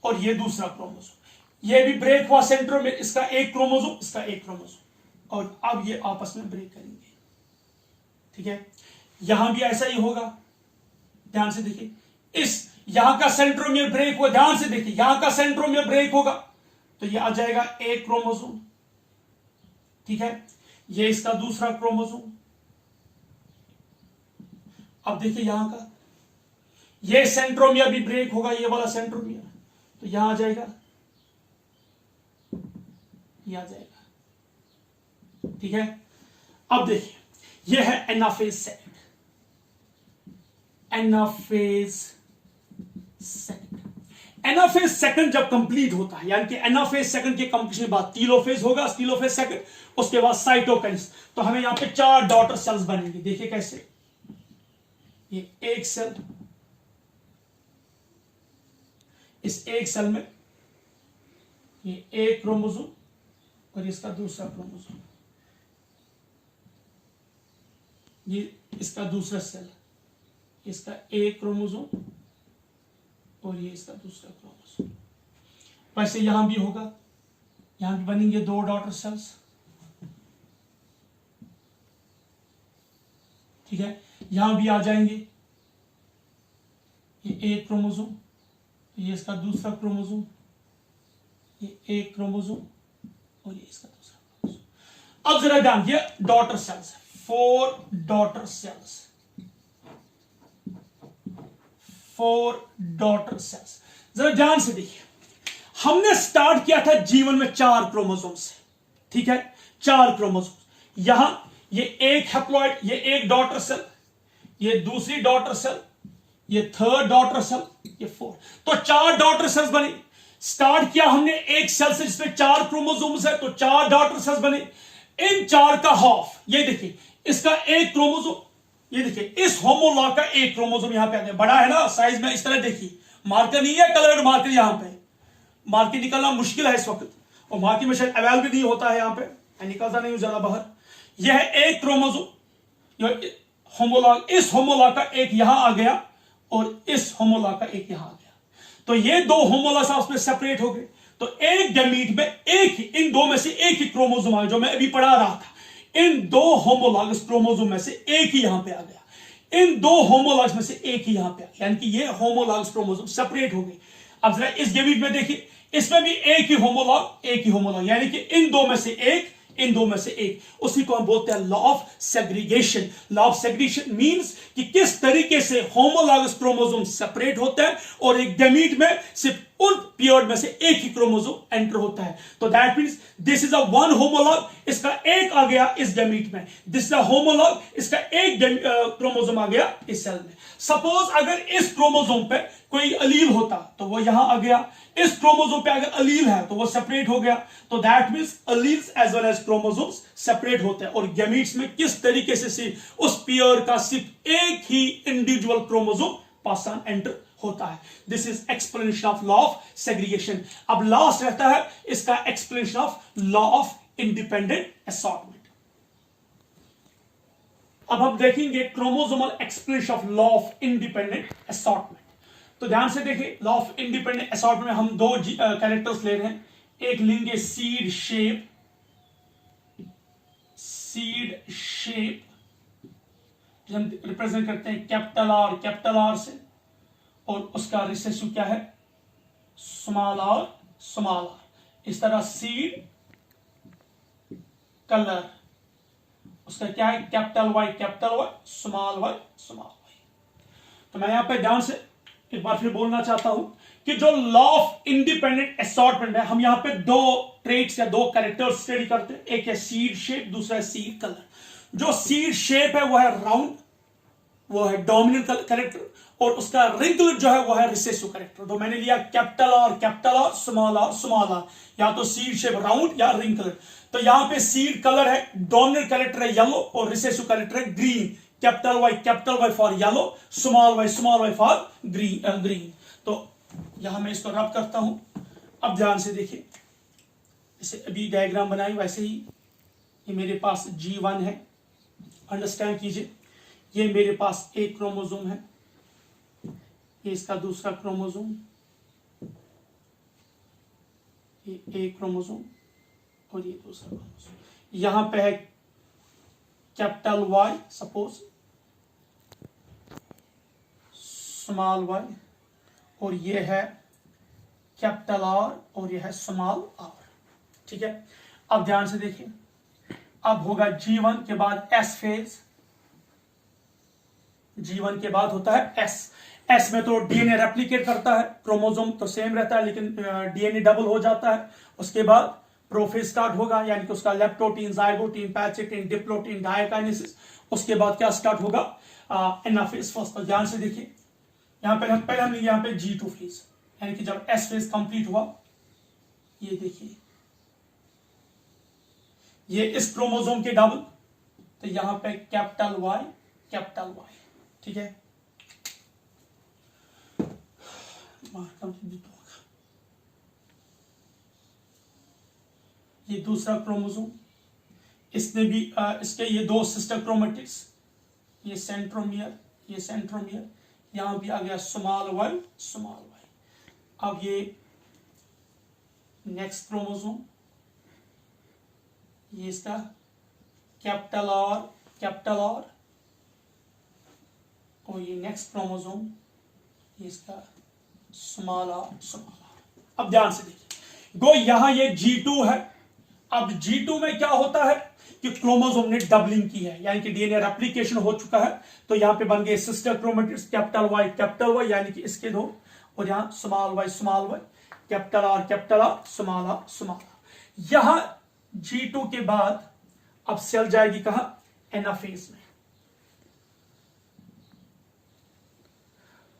और ये दूसरा क्रोमोसोम। ये भी ब्रेक हुआ सेंट्रोमियर, इसका एक क्रोमोसोम, इसका एक क्रोमोसोम, और अब ये आपस में ब्रेक करेंगे। ठीक है, यहां भी ऐसा ही होगा। ध्यान से देखिए, इस यहां का सेंट्रोमियर ब्रेक हुआ, ध्यान से देखिए, यहां का सेंट्रोमियर ब्रेक होगा तो ये आ जाएगा एक क्रोमोसोम। ठीक है, ये इसका दूसरा क्रोमोसोम। अब देखिए यहां का, ये सेंट्रोमियर भी ब्रेक होगा, ये वाला सेंट्रोमियर, तो यहां आ जाएगा, ये आ जाएगा। ठीक है, अब देखिए, ये है anaphase second, anaphase second. Anaphase second जब कंप्लीट होता है, यानी कि एनाफेज सेकंड के कंप्लीशन के बाद टीलोफेज होगा, टीलोफेज सेकंड, उसके बाद साइटोकिन्सिस। तो हमें यहां पे चार डॉटर सेल्स बनेंगे। देखिए कैसे, ये एक सेल, इस एक सेल में ये एक क्रोमोसोम और इसका दूसरा क्रोमोसोम, ये इसका दूसरा सेल, इसका एक क्रोमोसोम और ये इसका दूसरा क्रोमोसोम। वैसे यहां भी होगा, यहां भी बनेंगे दो डॉटर सेल्स। ठीक है, यहां भी आ जाएंगे, ये एक क्रोमोसोम, ये इसका दूसरा क्रोमोसोम, ये एक क्रोमोसोम और ये इसका दूसरा क्रोमोसोम। अब जरा ध्यान, ये daughter cells, 4 daughter cells, 4 daughter cells. जरा ध्यान से देखिए, हमने स्टार्ट किया था जीवन में 4 क्रोमोसोम से। ठीक है, 4 क्रोमोसोम। यहां ये एक हैप्लॉइड, ये एक डॉटर सेल, ये दूसरी डॉटर सेल, ये थर्ड डॉटर सेल, ये फोर्थ। तो 4 डॉटर सेल्स बने। स्टार्ट किया हमने एक सेल से जिसमें 4 क्रोमोसोम्स है, तो 4 डॉटर सेल्स बने। इन 4 का हाफ, ये देखिए इसका एक क्रोमोसोम, ये देखिए इस होमोलॉग का एक क्रोमोसोम यहां पे आ गया, बड़ा है ना साइज में। इस तरह देखिए, मार्कर नहीं है, कलर्ड मार्कर यहां पे। मार्कर निकलना मुश्किल है इस वक्त, और मार्कर में शायद अवेलेबल भी नहीं होता है यहां पे, निकलता नहीं हूं ज्यादा बाहर। यह एक क्रोमोसोम होमोलॉग, इस होमोलॉग का एक यहां आ गया और इस होमोलॉग का एक यहां आ गया। तो ये 2 होमोलॉग्स आपस में सेपरेट हो गए। तो एक गैमीट में एक ही, इन 2 में से एक ही क्रोमोसोम आ गया, जो मैं अभी पढ़ा रहा था। इन 2 होमोलॉगस क्रोमोसोम में से एक ही यहां पे आ गया, इन 2 होमोलॉग्स में से एक ही यहां पे आ गया, यानी कि ये होमोलॉगस क्रोमोसोम सेपरेट हो गए। अब जरा इस गैमीट में देखिए, इसमें भी एक ही होमोलॉग, यानी कि इन 2 में से एक, इन 2 में से एक। उसी को हम बोलते हैं law of segregation. Law of segregation means कि किस तरीके से होमोलॉगस क्रोमोसोम सेपरेट होता है और एक गैमीट में सिर्फ उन पेयर्ड में से एक ही क्रोमोसोम एंटर होता है। तो that means this is a one homologue, इसका एक आ गया इस गैमीट में। दिस इज अ होमोलॉग, इसका एक क्रोमोसोम आ गया इस सेल में। सपोज अगर इस क्रोमोसोम पे कोई अलील होता तो वो यहां आ गया, इस क्रोमोसोम पे अगर अलील है तो वो सेपरेट हो गया। तो that means alleles as well as chromosomes separate होते हैं। और गैमीट्स में किस तरीके से उस पेयर का सिर्फ एक ही individual chromosome pass on enter होता है। This is explanation of law of segregation. अब लास्ट रहता है इसका explanation of law of independent assortment. अब हम देखेंगे chromosomal explanation of law of independent assortment. तो ध्यान से देखिए, लॉ ऑफ इंडिपेंडेंट असॉर्टमेंट में हम 2 कैरेक्टर्स ले रहे हैं। एक लेंगे सीड शेप, हम रिप्रेजेंट करते हैं कैपिटल आर से, और उसका रिसेसिव क्या है, स्मॉल आर। इस तरह सीड कलर, उसका क्या है, कैपिटल वाई, स्मॉल वाई। तो मैं यहां पे ध्यान से एक बार फिर बोलना चाहता हूं कि जो लॉ ऑफ इंडिपेंडेंट असॉर्टमेंट है, हम यहां पे 2 ट्रेट्स या 2 कैरेक्टर्स स्टडी करते हैं। एक है सीड शेप, दूसरा है सीड कलर। जो सीड शेप है वो है राउंड, वो है डोमिनेंट कैरेक्टर, और उसका रिंकल जो है वो है रिसेसिव कैरेक्टर। तो मैंने लिया कैपिटल आर, स्मॉल आर, या तो सीड शेप राउंड या रिंकल। तो यहां पे सीड कलर है, डोमिनेंट कैरेक्टर है येलो, और रिसेसिव कैरेक्टर है green. Capital Y for yellow, small Y for green. तो यहां मैं इसको रब करता हूं। अब ध्यान से देखिए, जैसे अभी डायग्राम बनाई वैसे ही ये मेरे पास G1 है। अंडरस्टैंड कीजिए, ये मेरे पास एक क्रोमोसोम है, ये इसका दूसरा क्रोमोसोम, ये एक क्रोमोसोम और ये दूसरा क्रोमोसोम। यहां पे है capital Y, suppose small Y, और ये है कैपिटल आर, और ये है स्मॉल आर। ठीक है, अब ध्यान से देखिए, अब होगा G1 के बाद S फेज। G1 के बाद होता है S में तो डीएनए रेप्लिकेट करता है, क्रोमोसोम तो सेम रहता है लेकिन डीएनए डबल हो जाता है। उसके बाद प्रोफेज स्टार्ट होगा, यानी कि उसका लेप्टोटीन, जाइगोटीन, पैचेटिन, डिप्लोटीन, डायकाइनेसिस। उसके बाद क्या स्टार्ट होगा, एनाफेज फर्स्ट। तो ध्यान से देखिए, यहां पहले हमने यहां पे G2 फेज, यानी कि जब S फेज कंप्लीट हुआ, ये देखिए ये इस क्रोमोसोम के डबल, तो यहां पे कैपिटल वाई। ठीक है, ये दूसरा क्रोमोसोम, इसने भी इसके ये 2 सिस्टर क्रोमेटिड्स, ये सेंट्रोमियर, यहां भी आ गया स्मॉल वाई। अब ये नेक्स्ट क्रोमोसोम, ये इसका कैपिटल आर, और ये नेक्स्ट क्रोमोसोम, ये इसका स्मॉल आर। अब ध्यान से देखिए, गो यहां ये G2 है। अब G2 में क्या होता है कि क्रोमोसोम ने डबलिंग की है, यानी कि डीएनए रेप्लिकेशन हो चुका है। तो यहां पे बन गए सिस्टर क्रोमेटिड्स, कैपिटल वाई, यानी कि इसके 2, और यहां small Y, capital R, small R. यहां G2 के बाद अब सेल जाएगी कहां, एनाफेज में।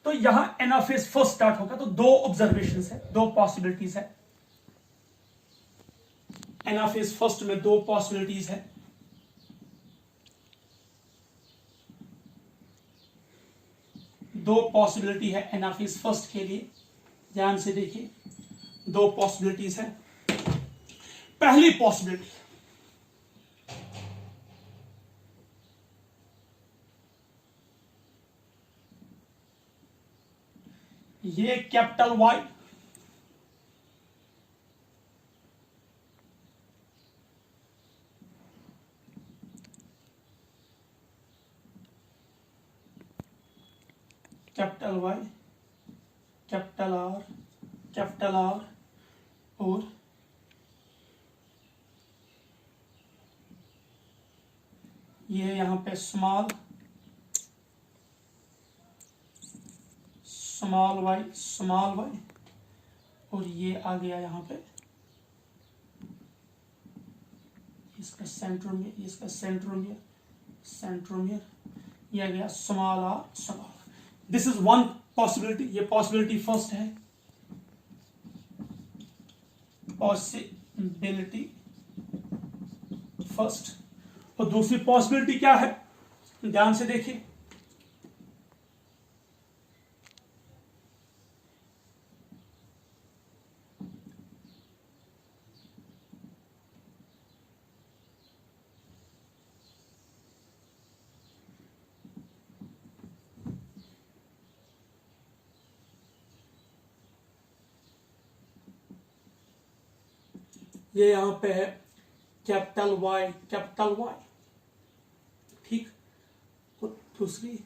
तो यहां एनाफेज फर्स्ट स्टार्ट होगा। तो दो ऑब्जर्वेशन है, दो पॉसिबिलिटीज है। एनाफेज फर्स्ट में दो पॉसिबिलिटीज है। दो पॉसिबिलिटी है एनाफेज फर्स्ट के लिए, ध्यान से देखिए। दो पॉसिबिलिटीज है। पहली पॉसिबिलिटी, ये capital Y capital Y capital R और ये यहां पे स्मॉल वाई और ये आ गया यहां पे इसका सेंट्रोमियर, ये आ गया small R. This is one possibility, ये पॉसिबिलिटी फर्स्ट है। Possibility first. और दूसरी पॉसिबिलिटी क्या है, ध्यान से देखिए। ये यहां पे है कैपिटल वाई, ठीक। और दूसरी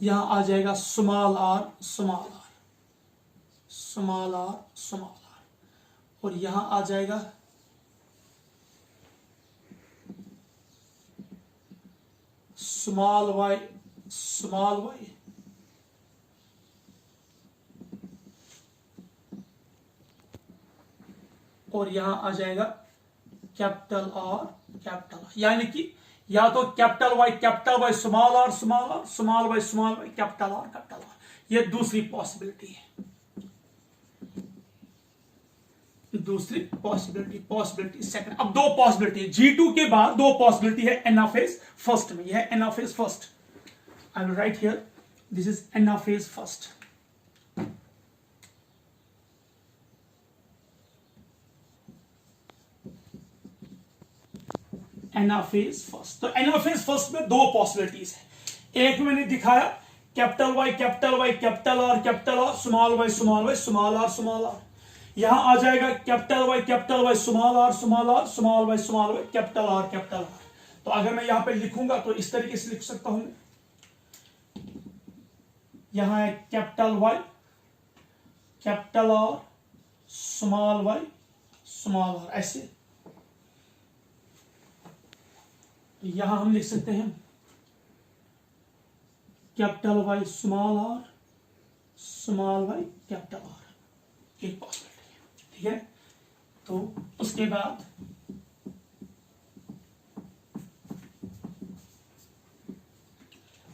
यहां आ जाएगा स्मॉल आर, और यहां आ जाएगा स्मॉल वाई, और यहां आ जाएगा कैपिटल आर। यानी कि या तो capital Y small R, small Y capital R. ये दूसरी पॉसिबिलिटी है। दूसरी पॉसिबिलिटी सेकंड। अब दो पॉसिबिलिटी G2 के बाद दो पॉसिबिलिटी है एनाफेज फर्स्ट में। यह है anaphase first. I will write here, this is anaphase first. Anaphase first. तो एनाफेज फर्स्ट में दो पॉसिबिलिटीज है। एक मैंने दिखाया capital Y capital R, small Y small R. यहां आ जाएगा capital Y small R, small Y capital R. तो अगर मैं यहां पे लिखूंगा तो इस तरीके से लिख सकता हूं। यहां है capital Y capital R, small Y small R, ऐसे। यहां हम लिख सकते हैं capital Y small Y capital R. एक पॉसिबिलिटी है, ठीक है। तो उसके बाद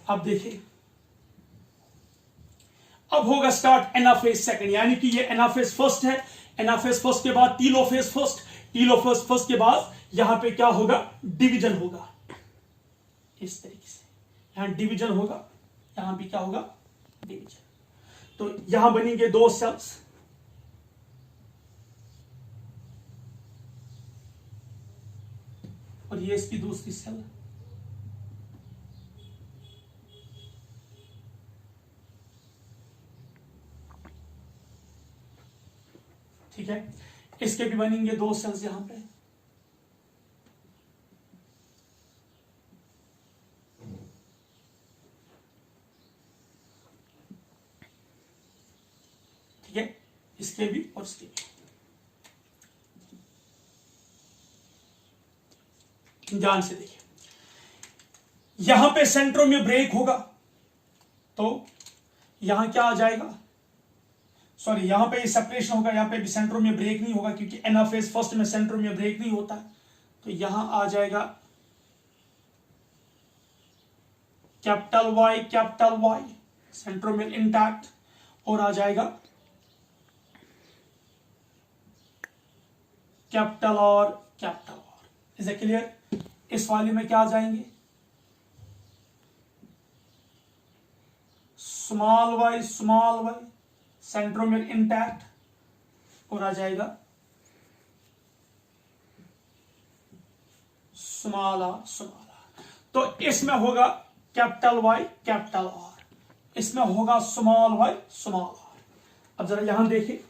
अब देखिए, अब होगा स्टार्ट एनाफेज सेकंड। यानी कि ये एनाफेज फर्स्ट है। एनाफेज फर्स्ट के बाद टीलोफेज फर्स्ट के बाद यहां पे क्या होगा, डिवीजन होगा। इस तरीके से यहां डिवीजन होगा, यहां भी क्या होगा, डिवीजन। तो यहां बनेंगे दो सेल्स, और ये इसकी दूसरी सेल। ठीक है, इसके भी बनेंगे दो सेल्स यहां पे। ठीक है, इसके भी और इसके भी। ध्यान से देखिए, यहां पे सेंट्रोमियर ब्रेक होगा तो यहां क्या आ जाएगा, सॉरी यहां पे सेपरेशन होगा, यहां पे भी सेंट्रोमियर ब्रेक नहीं होगा क्योंकि एनाफेज फर्स्ट में सेंट्रोमियर ब्रेक नहीं होता। तो यहां आ जाएगा कैपिटल वाई, सेंट्रोमियर इंटैक्ट, और आ जाएगा capital R. Is it clear? इस वाले में क्या आ जाएंगे, स्मॉल वाई, सेंट्रोमियर इंटैक्ट, और आ जाएगा स्मॉल आर। तो इसमें होगा कैपिटल वाई, कैपिटल आर, इसमें होगा स्मॉल वाई, स्मॉल आर। अब जरा यहां देखिए,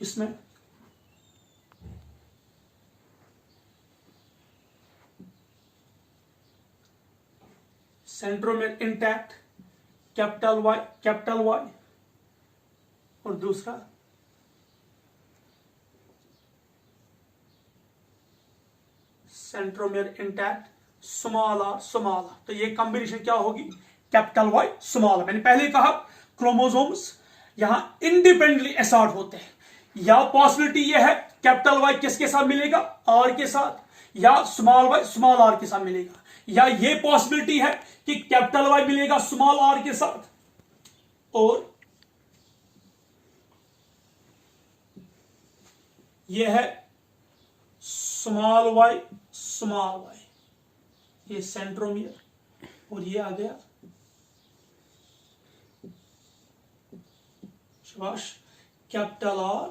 इसमें सेंट्रोमियर इंटैक्ट, कैपिटल वाई, और दूसरा सेंट्रोमियर इंटैक्ट, स्मॉल आर। तो ये कॉम्बिनेशन क्या होगी, कैपिटल वाई, स्मॉल आर। मैंने पहले कहा क्रोमोसोम्स यहां इंडिपेंडेंटली असॉर्ट होते हैं, या पॉसिबिलिटी ये है कैपिटल वाई किसके साथ मिलेगा, आर के साथ, या स्मॉल वाई स्मॉल आर के साथ मिलेगा, या ये पॉसिबिलिटी है कि कैपिटल वाई मिलेगा स्मॉल आर के साथ, और ये है स्मॉल वाई, ये सेंट्रोमियर, और ये आ गया शाबाश कैपिटल आर।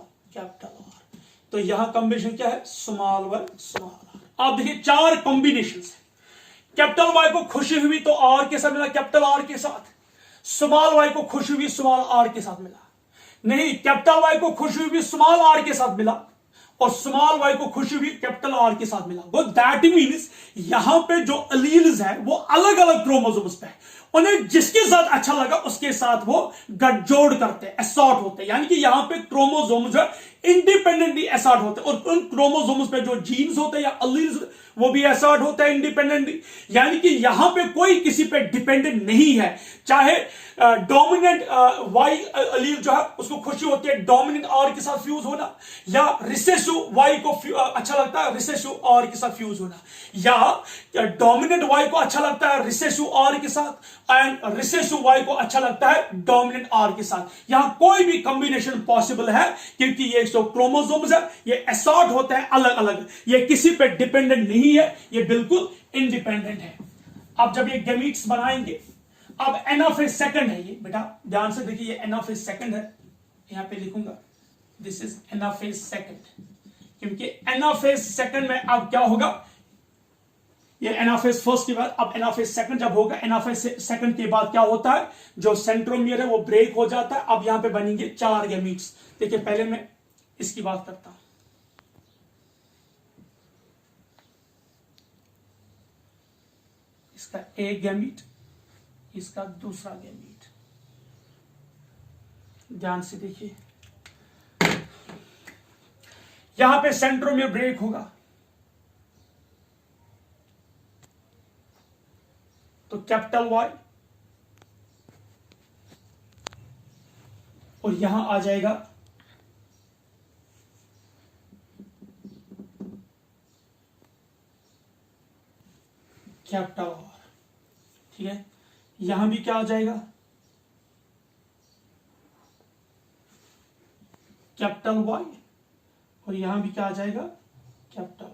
तो यहां कॉम्बिनेशन क्या है, स्मॉल वाई, स्मॉल आर। आप देखिए 4 कॉम्बिनेशन है। कैपिटल वाई को खुशी हुई तो आर के साथ मिला, कैपिटल आर के साथ। स्मॉल वाई को खुशी हुई, स्मॉल आर के साथ मिला। नहीं, कैपिटल वाई को खुशी हुई, स्मॉल आर के साथ मिला, और स्मॉल वाई को खुशी हुई, कैपिटल आर के साथ मिला। वो दैट मीन्स यहां पे जो अलील्स है वो अलग अलग क्रोमोसोम्स पे है, उन्हें जिसके साथ अच्छा लगा उसके साथ वो गठजोड़ करते हैं, असॉर्ट होते हैं। यानी कि यहां पे क्रोमोसोम जो है इंडिपेंडेंटली असॉर्ट होते हैं, और उन क्रोमोसोम्स पे जो जीन्स होते हैं या अलील्स वो भी असॉर्ट होते हैं इंडिपेंडेंटली। यानी कि यहां पे कोई किसी पे डिपेंडेंट नहीं है। चाहे डोमिनेंट वाई अलील जो है उसको खुशी होती है डोमिनेंट आर के साथ फ्यूज होना, या रिसेसिव वाई को अच्छा लगता है रिसेसिव आर के साथ फ्यूज होना, या डोमिनेंट वाई को अच्छा लगता है रिसेसिव आर के साथ, एंड रिसेसिव वाई को अच्छा लगता है डोमिनेंट आर के साथ। यहां कोई भी कॉम्बिनेशन पॉसिबल है, क्योंकि ये जो क्रोमोसोम्स है ये असॉर्ट होते हैं अलग अलग, ये किसी पे डिपेंडेंट नहीं है, ये बिल्कुल इंडिपेंडेंट है। अब जब ये गैमीट्स बनाएंगे, अब एन ऑफ ए सेकंड है ये, बेटा ध्यान से देखिए, ये एन ऑफ ए सेकंड है, यहां पे लिखूंगा this is an of A second, क्योंकि एन ऑफ ए सेकंड में अब क्या होगा, ये एन ऑफ ए फर्स्ट के बाद अब एन ऑफ ए सेकंड जब होगा, एन ऑफ ए सेकंड के बाद क्या होता है, जो सेंट्रोमियर है वो ब्रेक हो जाता है। अब यहां पे बनेंगे 4 गैमीट्स। देखिए पहले मैं इसकी बात करता हूं, इसका एक गैमीट, इसका दूसरा गैमीट। ध्यान से देखिए, यहां पे सेंट्रोमियर ब्रेक होगा, तो कैपिटल वाई, और यहां आ जाएगा कैपिटल आर। ठीक है, यहां भी क्या आ जाएगा, कैपिटल वाई, और यहां भी क्या आ जाएगा, कैपिटल आर।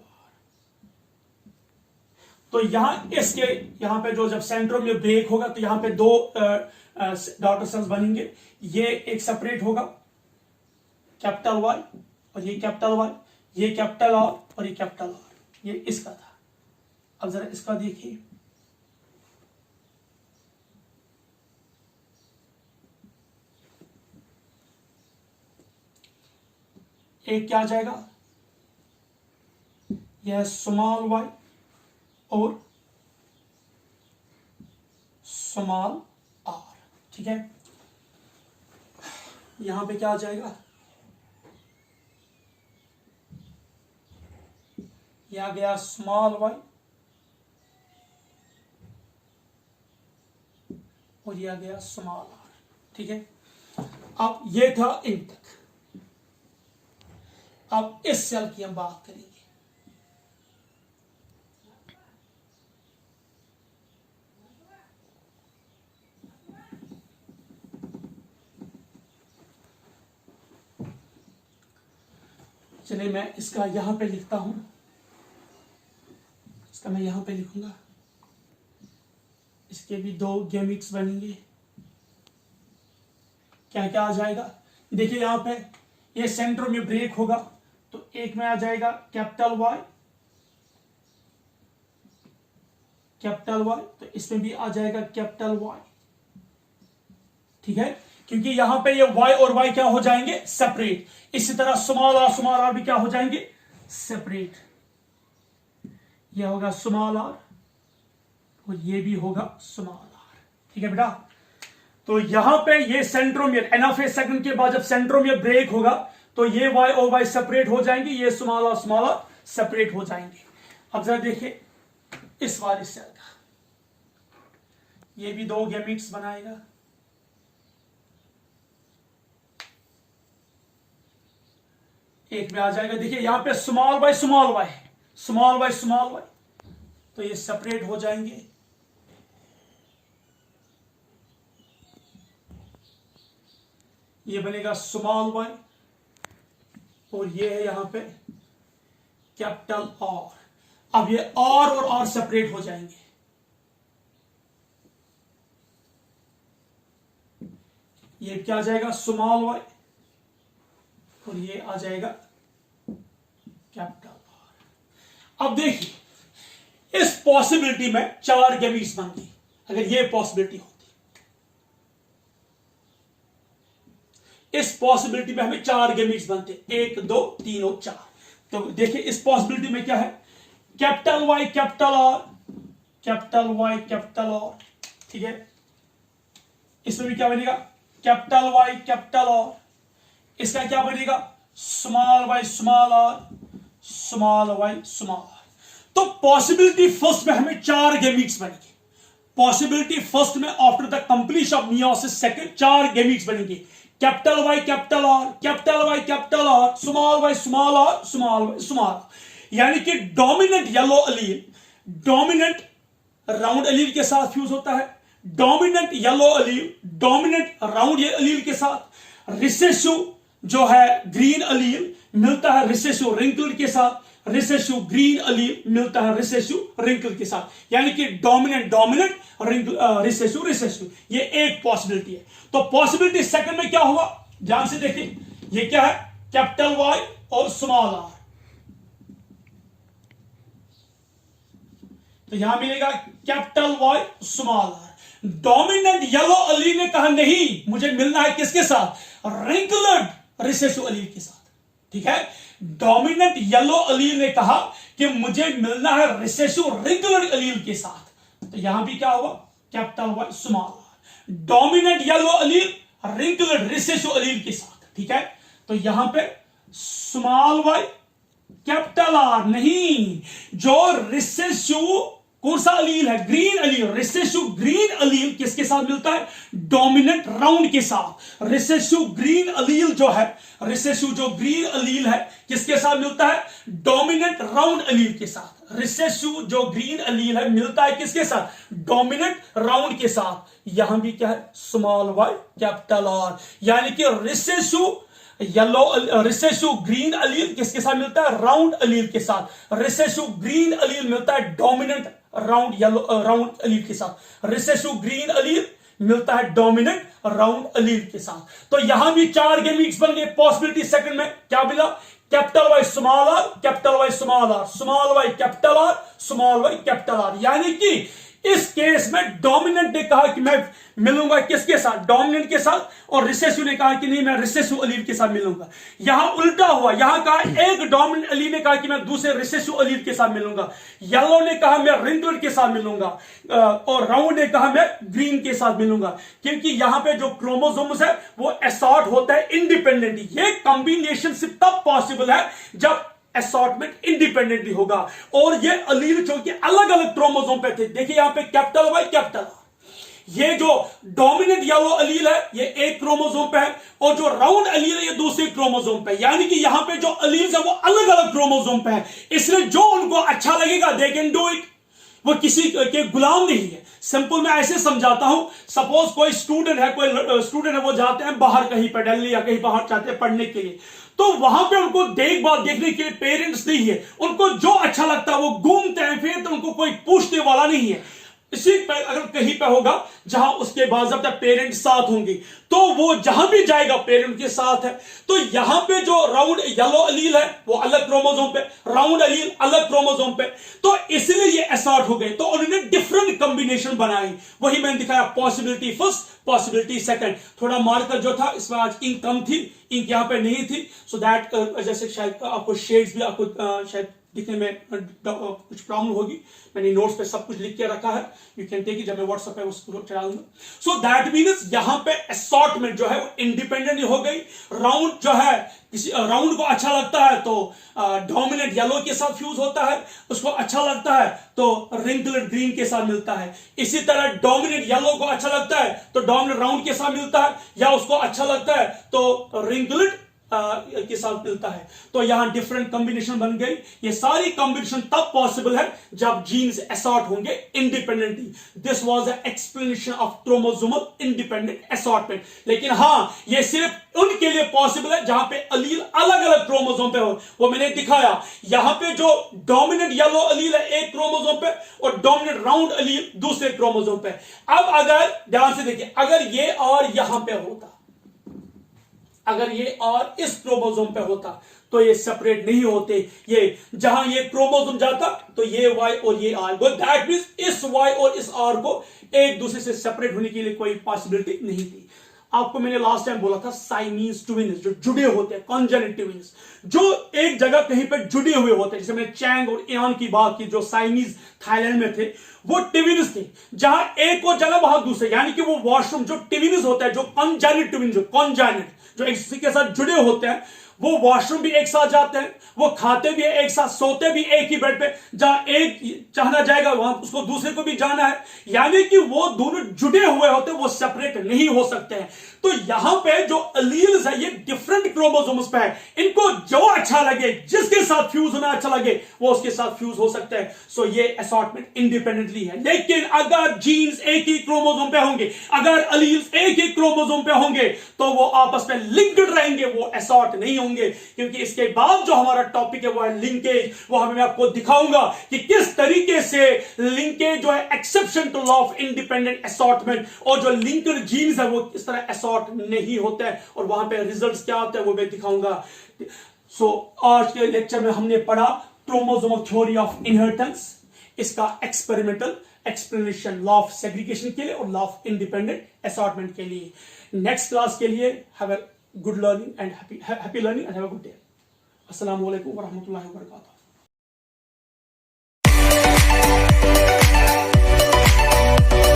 तो यहां पे जो जब सेंट्रोमियर ब्रेक होगा तो यहां पे 2 डॉटर सेल्स बनेंगे, ये एक सेपरेट होगा कैपिटल वाई, और ये कैपिटल वाई, ये कैपिटल आर, और ये कैपिटल आर, ये इसका था। अब जरा इसका देखिए, एक क्या आ जाएगा, यह स्मॉल वाई और स्मॉल आर। ठीक है, यहां पे क्या आ जाएगा, यह आ गया स्मॉल वाई, और यह आ गया स्मॉल आर। ठीक है, अब ये था इन तक। अब इस सेल की हम बात करेंगे। चलिए मैं इसका यहां पे लिखता हूं, इसका मैं यहां पे लिखूंगा, इसके भी 2 गैमीट्स बनेंगे। क्या क्या आ जाएगा, देखिए यहां पे ये सेंटर में ब्रेक होगा तो एक में आ जाएगा कैपिटल वाई, कैपिटल वाई, तो इसमें भी आ जाएगा कैपिटल वाई। ठीक है, क्योंकि यहां पे ये y और y क्या हो जाएंगे, सेपरेट। इसी तरह स्मॉल आर भी क्या हो जाएंगे, सेपरेट। यह होगा स्मॉल आर और ये भी होगा स्मॉल आर। ठीक है बेटा, तो यहां पे ये सेंट्रोमियर एनाफे सेकंड के बाद जब सेंट्रोमियर ब्रेक होगा तो ये y और y सेपरेट हो जाएंगे, ये स्मॉल आर सेपरेट हो जाएंगे। अब जरा देखिए इस वाले सेल का, ये भी 2 गैमीट्स बनाएगा। एक में आ जाएगा, देखिए यहां पे small Y small Y, small Y small Y, तो ये सेपरेट हो जाएंगे। ये बनेगा स्मॉल वाई और ये है यहां पे कैपिटल आर। अब ये आर और आर सेपरेट हो जाएंगे। ये क्या आ जाएगा, स्मॉल वाई और ये आ जाएगा कैपिटल आर। अब देखिए इस पॉसिबिलिटी में 4 गैमीट्स बनती, अगर ये पॉसिबिलिटी होती, इस पॉसिबिलिटी में हमें 4 गैमीट्स बनते, 1 2 3 और 4। तो देखिए इस पॉसिबिलिटी में क्या है, capital Y capital R, capital Y capital R. ठीक है, इसमें भी क्या बनेगा, कैपिटल वाई कैपिटल आर। इसका क्या बनेगा, small Y small R, small Y small R. तो पॉसिबिलिटी फर्स्ट में हमें 4 गैमीट्स बनेंगे। पॉसिबिलिटी फर्स्ट में after the completion of meiosis second 4 gametes बनेंगे, capital Y capital R, capital Y capital R, small Y small R, small Y small R. यानी कि dominant yellow allele dominant round allele के साथ fuse होता है, dominant yellow allele dominant round allele के साथ, recessive जो है ग्रीन अलील मिलता है रिसेसिव रिंकल के साथ, रिसेसिव ग्रीन अलील मिलता है रिसेसिव रिंकल के साथ। यानी कि डोमिनेंट डोमिनेंट रिसेसिव रिसेसिव, ये एक पॉसिबिलिटी है। तो पॉसिबिलिटी सेकंड में क्या हुआ, ध्यान से देखिए, ये क्या है, कैपिटल वाई और स्मॉल आर। तो यहां मिलेगा capital Y small R. Dominant yellow allele ने कहा नहीं, मुझे मिलना है किसके साथ, रिंकल्ड रिसेसिव अलील के साथ। ठीक है, डोमिनेंट येलो अलील ने कहा कि मुझे मिलना है रिसेसिव रिंकल्ड अलील के साथ। तो यहां भी क्या हुआ, capital Y small R, dominant yellow allele wrinkled recessive allele के साथ। ठीक है, तो यहां पे स्मॉल वाई कैपिटल आर नहीं, जो रिसेसिव कौन सा अलील है, ग्रीन अलील, रिसेसिव ग्रीन अलील किसके साथ मिलता है, डोमिनेंट राउंड के साथ। रिसेसिव ग्रीन अलील जो है, रिसेसिव जो ग्रीन अलील है किसके साथ मिलता है, डोमिनेंट राउंड अलील के साथ। रिसेसिव जो ग्रीन अलील है मिलता है किसके साथ, डोमिनेंट राउंड के साथ। यहां भी क्या है, स्मॉल वाई कैपिटल आर। यानी कि रिसेसिव येलो रिसेसिव ग्रीन अलील किसके साथ मिलता है, राउंड अलील के साथ। रिसेसिव ग्रीन अलील मिलता है dominant round yellow round allele के साथ। रिसेसिव ग्रीन अलील मिलता है डोमिनेंट राउंड अलील के साथ। तो यहां भी 4 गैमीट्स बन गए। पॉसिबिलिटी सेकंड में क्या मिला, capital Y small R, capital Y small R, small Y capital R, small Y capital R. यानी कि इस केस में डोमिनेंट ने कहा कि मैं मिलूंगा किसके साथ, डोमिनेंट के साथ, और रिसेसिव ने कहा कि नहीं मैं रिसेसिव अलील के साथ मिलूंगा। यहां उल्टा हुआ, यहां कहा एक डोमिनेंट अलील ने कहा कि मैं दूसरे रिसेसिव अलील के साथ मिलूंगा, येलो ने कहा मैं रिंकल्ड के साथ मिलूंगा, और राउंड ने कहा मैं ग्रीन के साथ मिलूंगा। क्योंकि यहां पे जो क्रोमोसोम्स है वो असॉर्ट होता है इंडिपेंडेंटली। ये कॉम्बिनेशन सिर्फ तब पॉसिबल है जब असॉर्टमेंट इंडिपेंडेंटली होगा, और ये अलील जो कि अलग अलग क्रोमोसोम पे थे। देखिए यहां पे कैपिटल वाई कैपिटल आर, ये जो डोमिनेंट येलो अलील है ये एक क्रोमोसोम पे है, और जो राउंड अलील है ये दूसरे क्रोमोसोम पे। यानी कि यहां पे जो अलील है वो अलग अलग क्रोमोसोम पे है, इसलिए जो उनको अच्छा लगेगा दे कैन डू इट। वो किसी के गुलाम नहीं है। सिंपल मैं ऐसे समझाता हूं, सपोज कोई स्टूडेंट है, वो जाते हैं बाहर कहीं पर दिल्ली या कहीं बाहर जाते हैं पढ़ने के लिए, तो वहां पे उनको देखभाल देखने के लिए पेरेंट्स नहीं है, उनको जो अच्छा लगता है वो घूमते हैं फिर, तो उनको कोई पूछने वाला नहीं है। इसी पे अगर कहीं पे होगा जहां उसके बाज़ाब्ता पेरेंट साथ होंगे, तो वो जहां भी जाएगा पेरेंट के साथ है। तो यहां पे जो राउंड येलो अलील है वो अलग क्रोमोसोम पे, राउंड अलील अलग क्रोमोसोम पे, तो इसलिए ये असॉर्ट हो गए। तो उन्होंने डिफरेंट कॉम्बिनेशन बनाई, वही मैंने दिखाया, पॉसिबिलिटी फर्स्ट, पॉसिबिलिटी सेकंड। थोड़ा मार्कर जो था इसमें आज इंक कम थी, इंक यहां पे नहीं थी, सो दैट जैसे शायद आपको शेड्स भी आपको शायद दिखने में कुछ प्रॉब्लम होगी। मैंने नोट्स पे सब कुछ लिख के रखा है, यू कैन टेक इट, जब मैं व्हाट्सएप पे उसको चला दूंगा। सो दैट मीन्स यहां पे असॉर्टमेंट जो है वो इंडिपेंडेंट हो गई। राउंड जो है, किसी राउंड को अच्छा लगता है तो डोमिनेंट येलो के साथ फ्यूज होता है, उसको अच्छा लगता है तो रिंकल्ड ग्रीन के साथ मिलता है। इसी तरह डोमिनेंट येलो को अच्छा लगता है तो डोमिनेंट राउंड के साथ मिलता है, या उसको अच्छा लगता है तो रिंकल्ड के साथ मिलता है। तो यहां डिफरेंट कॉम्बिनेशन बन गई। ये सारी कॉम्बिनेशन तब पॉसिबल है जब जीन्स असॉर्ट होंगे independently. This was the explanation of chromosomal independent assortment. लेकिन हां, ये सिर्फ उनके लिए पॉसिबल है जहां पे अलील अलग अलग क्रोमोसोम पे हो। वो मैंने दिखाया, यहां पे जो डोमिनेंट येलो अलील है एक क्रोमोसोम पे और डोमिनेंट राउंड अलील दूसरे क्रोमोसोम पे। अब अगर ध्यान से देखिए, अगर ये और यहां पे होता, अगर ये और इस क्रोमोसोम पे होता तो ये सेपरेट नहीं होते। ये जहां ये क्रोमोसोम जाता तो ये वाई और ये आर, दैट मींस इस वाई और इस आर को एक दूसरे से सेपरेट होने के लिए कोई पॉसिबिलिटी नहीं थी। आपको मैंने लास्ट टाइम बोला था साइमीज ट्विन्स जो जुड़े होते हैं, कॉन्जेनिट ट्विन्स जो एक जगह कहीं पे जुड़े हुए होते हैं, जैसे मैंने चैंग और इयान की बात की, जो साइमीज थाईलैंड में थे, वो ट्विन्स थे, जहां एक को जगह वहां दूसरे, यानी कि वो वॉशरूम जो ट्विन्स होता है, जो कॉन्जेनिट ट्विन्स, जो कॉन्जेनिट जो एक दूसरे के साथ जुड़े होते हैं, वो वॉशरूम भी एक साथ जाते हैं, वो खाते भी एक साथ, सोते भी एक ही बेड पे, जहां एक चाहना जाएगा वहां उसको दूसरे को भी जाना है, यानी कि वो दोनों जुड़े हुए होते हैं, वो सेपरेट नहीं हो सकते हैं। तो यहां पे जो अलील्स है ये डिफरेंट क्रोमोसोम्स पे है, इनको जो अच्छा लगे, जिसके साथ फ्यूज होना अच्छा लगे वो उसके साथ फ्यूज हो सकते हैं। सो ये असॉर्टमेंट इंडिपेंडेंटली है। लेकिन अगर जीन्स एक ही क्रोमोसोम पे होंगे, अगर अलील्स एक ही क्रोमोसोम पे होंगे, तो वो आपस में लिंक्ड रहेंगे, वो असॉर्ट नहीं होंगे। क्योंकि इसके बाद जो हमारा टॉपिक है वो है लिंकेज। वो मैं आपको दिखाऊंगा कि किस तरीके से लिंकेज जो है exception to law of independent assortment, और जो लिंक्ड जीन्स है वो किस तरह असॉर्ट नहीं होता है, और वहां पे रिजल्ट्स क्या होते हैं वो मैं दिखाऊंगा। सो आज के लेक्चर में हमने पढ़ा क्रोमोसोमल थ्योरी ऑफ इनहेरिटेंस, इसका experimental explanation law of segregation के लिए और लॉ ऑफ इंडिपेंडेंट असॉर्टमेंट के लिए। नेक्स्ट क्लास के लिए have a good learning and happy learning and have a good day. अस्सलाम वालेकुम व रहमतुल्लाहि व बरकातहू।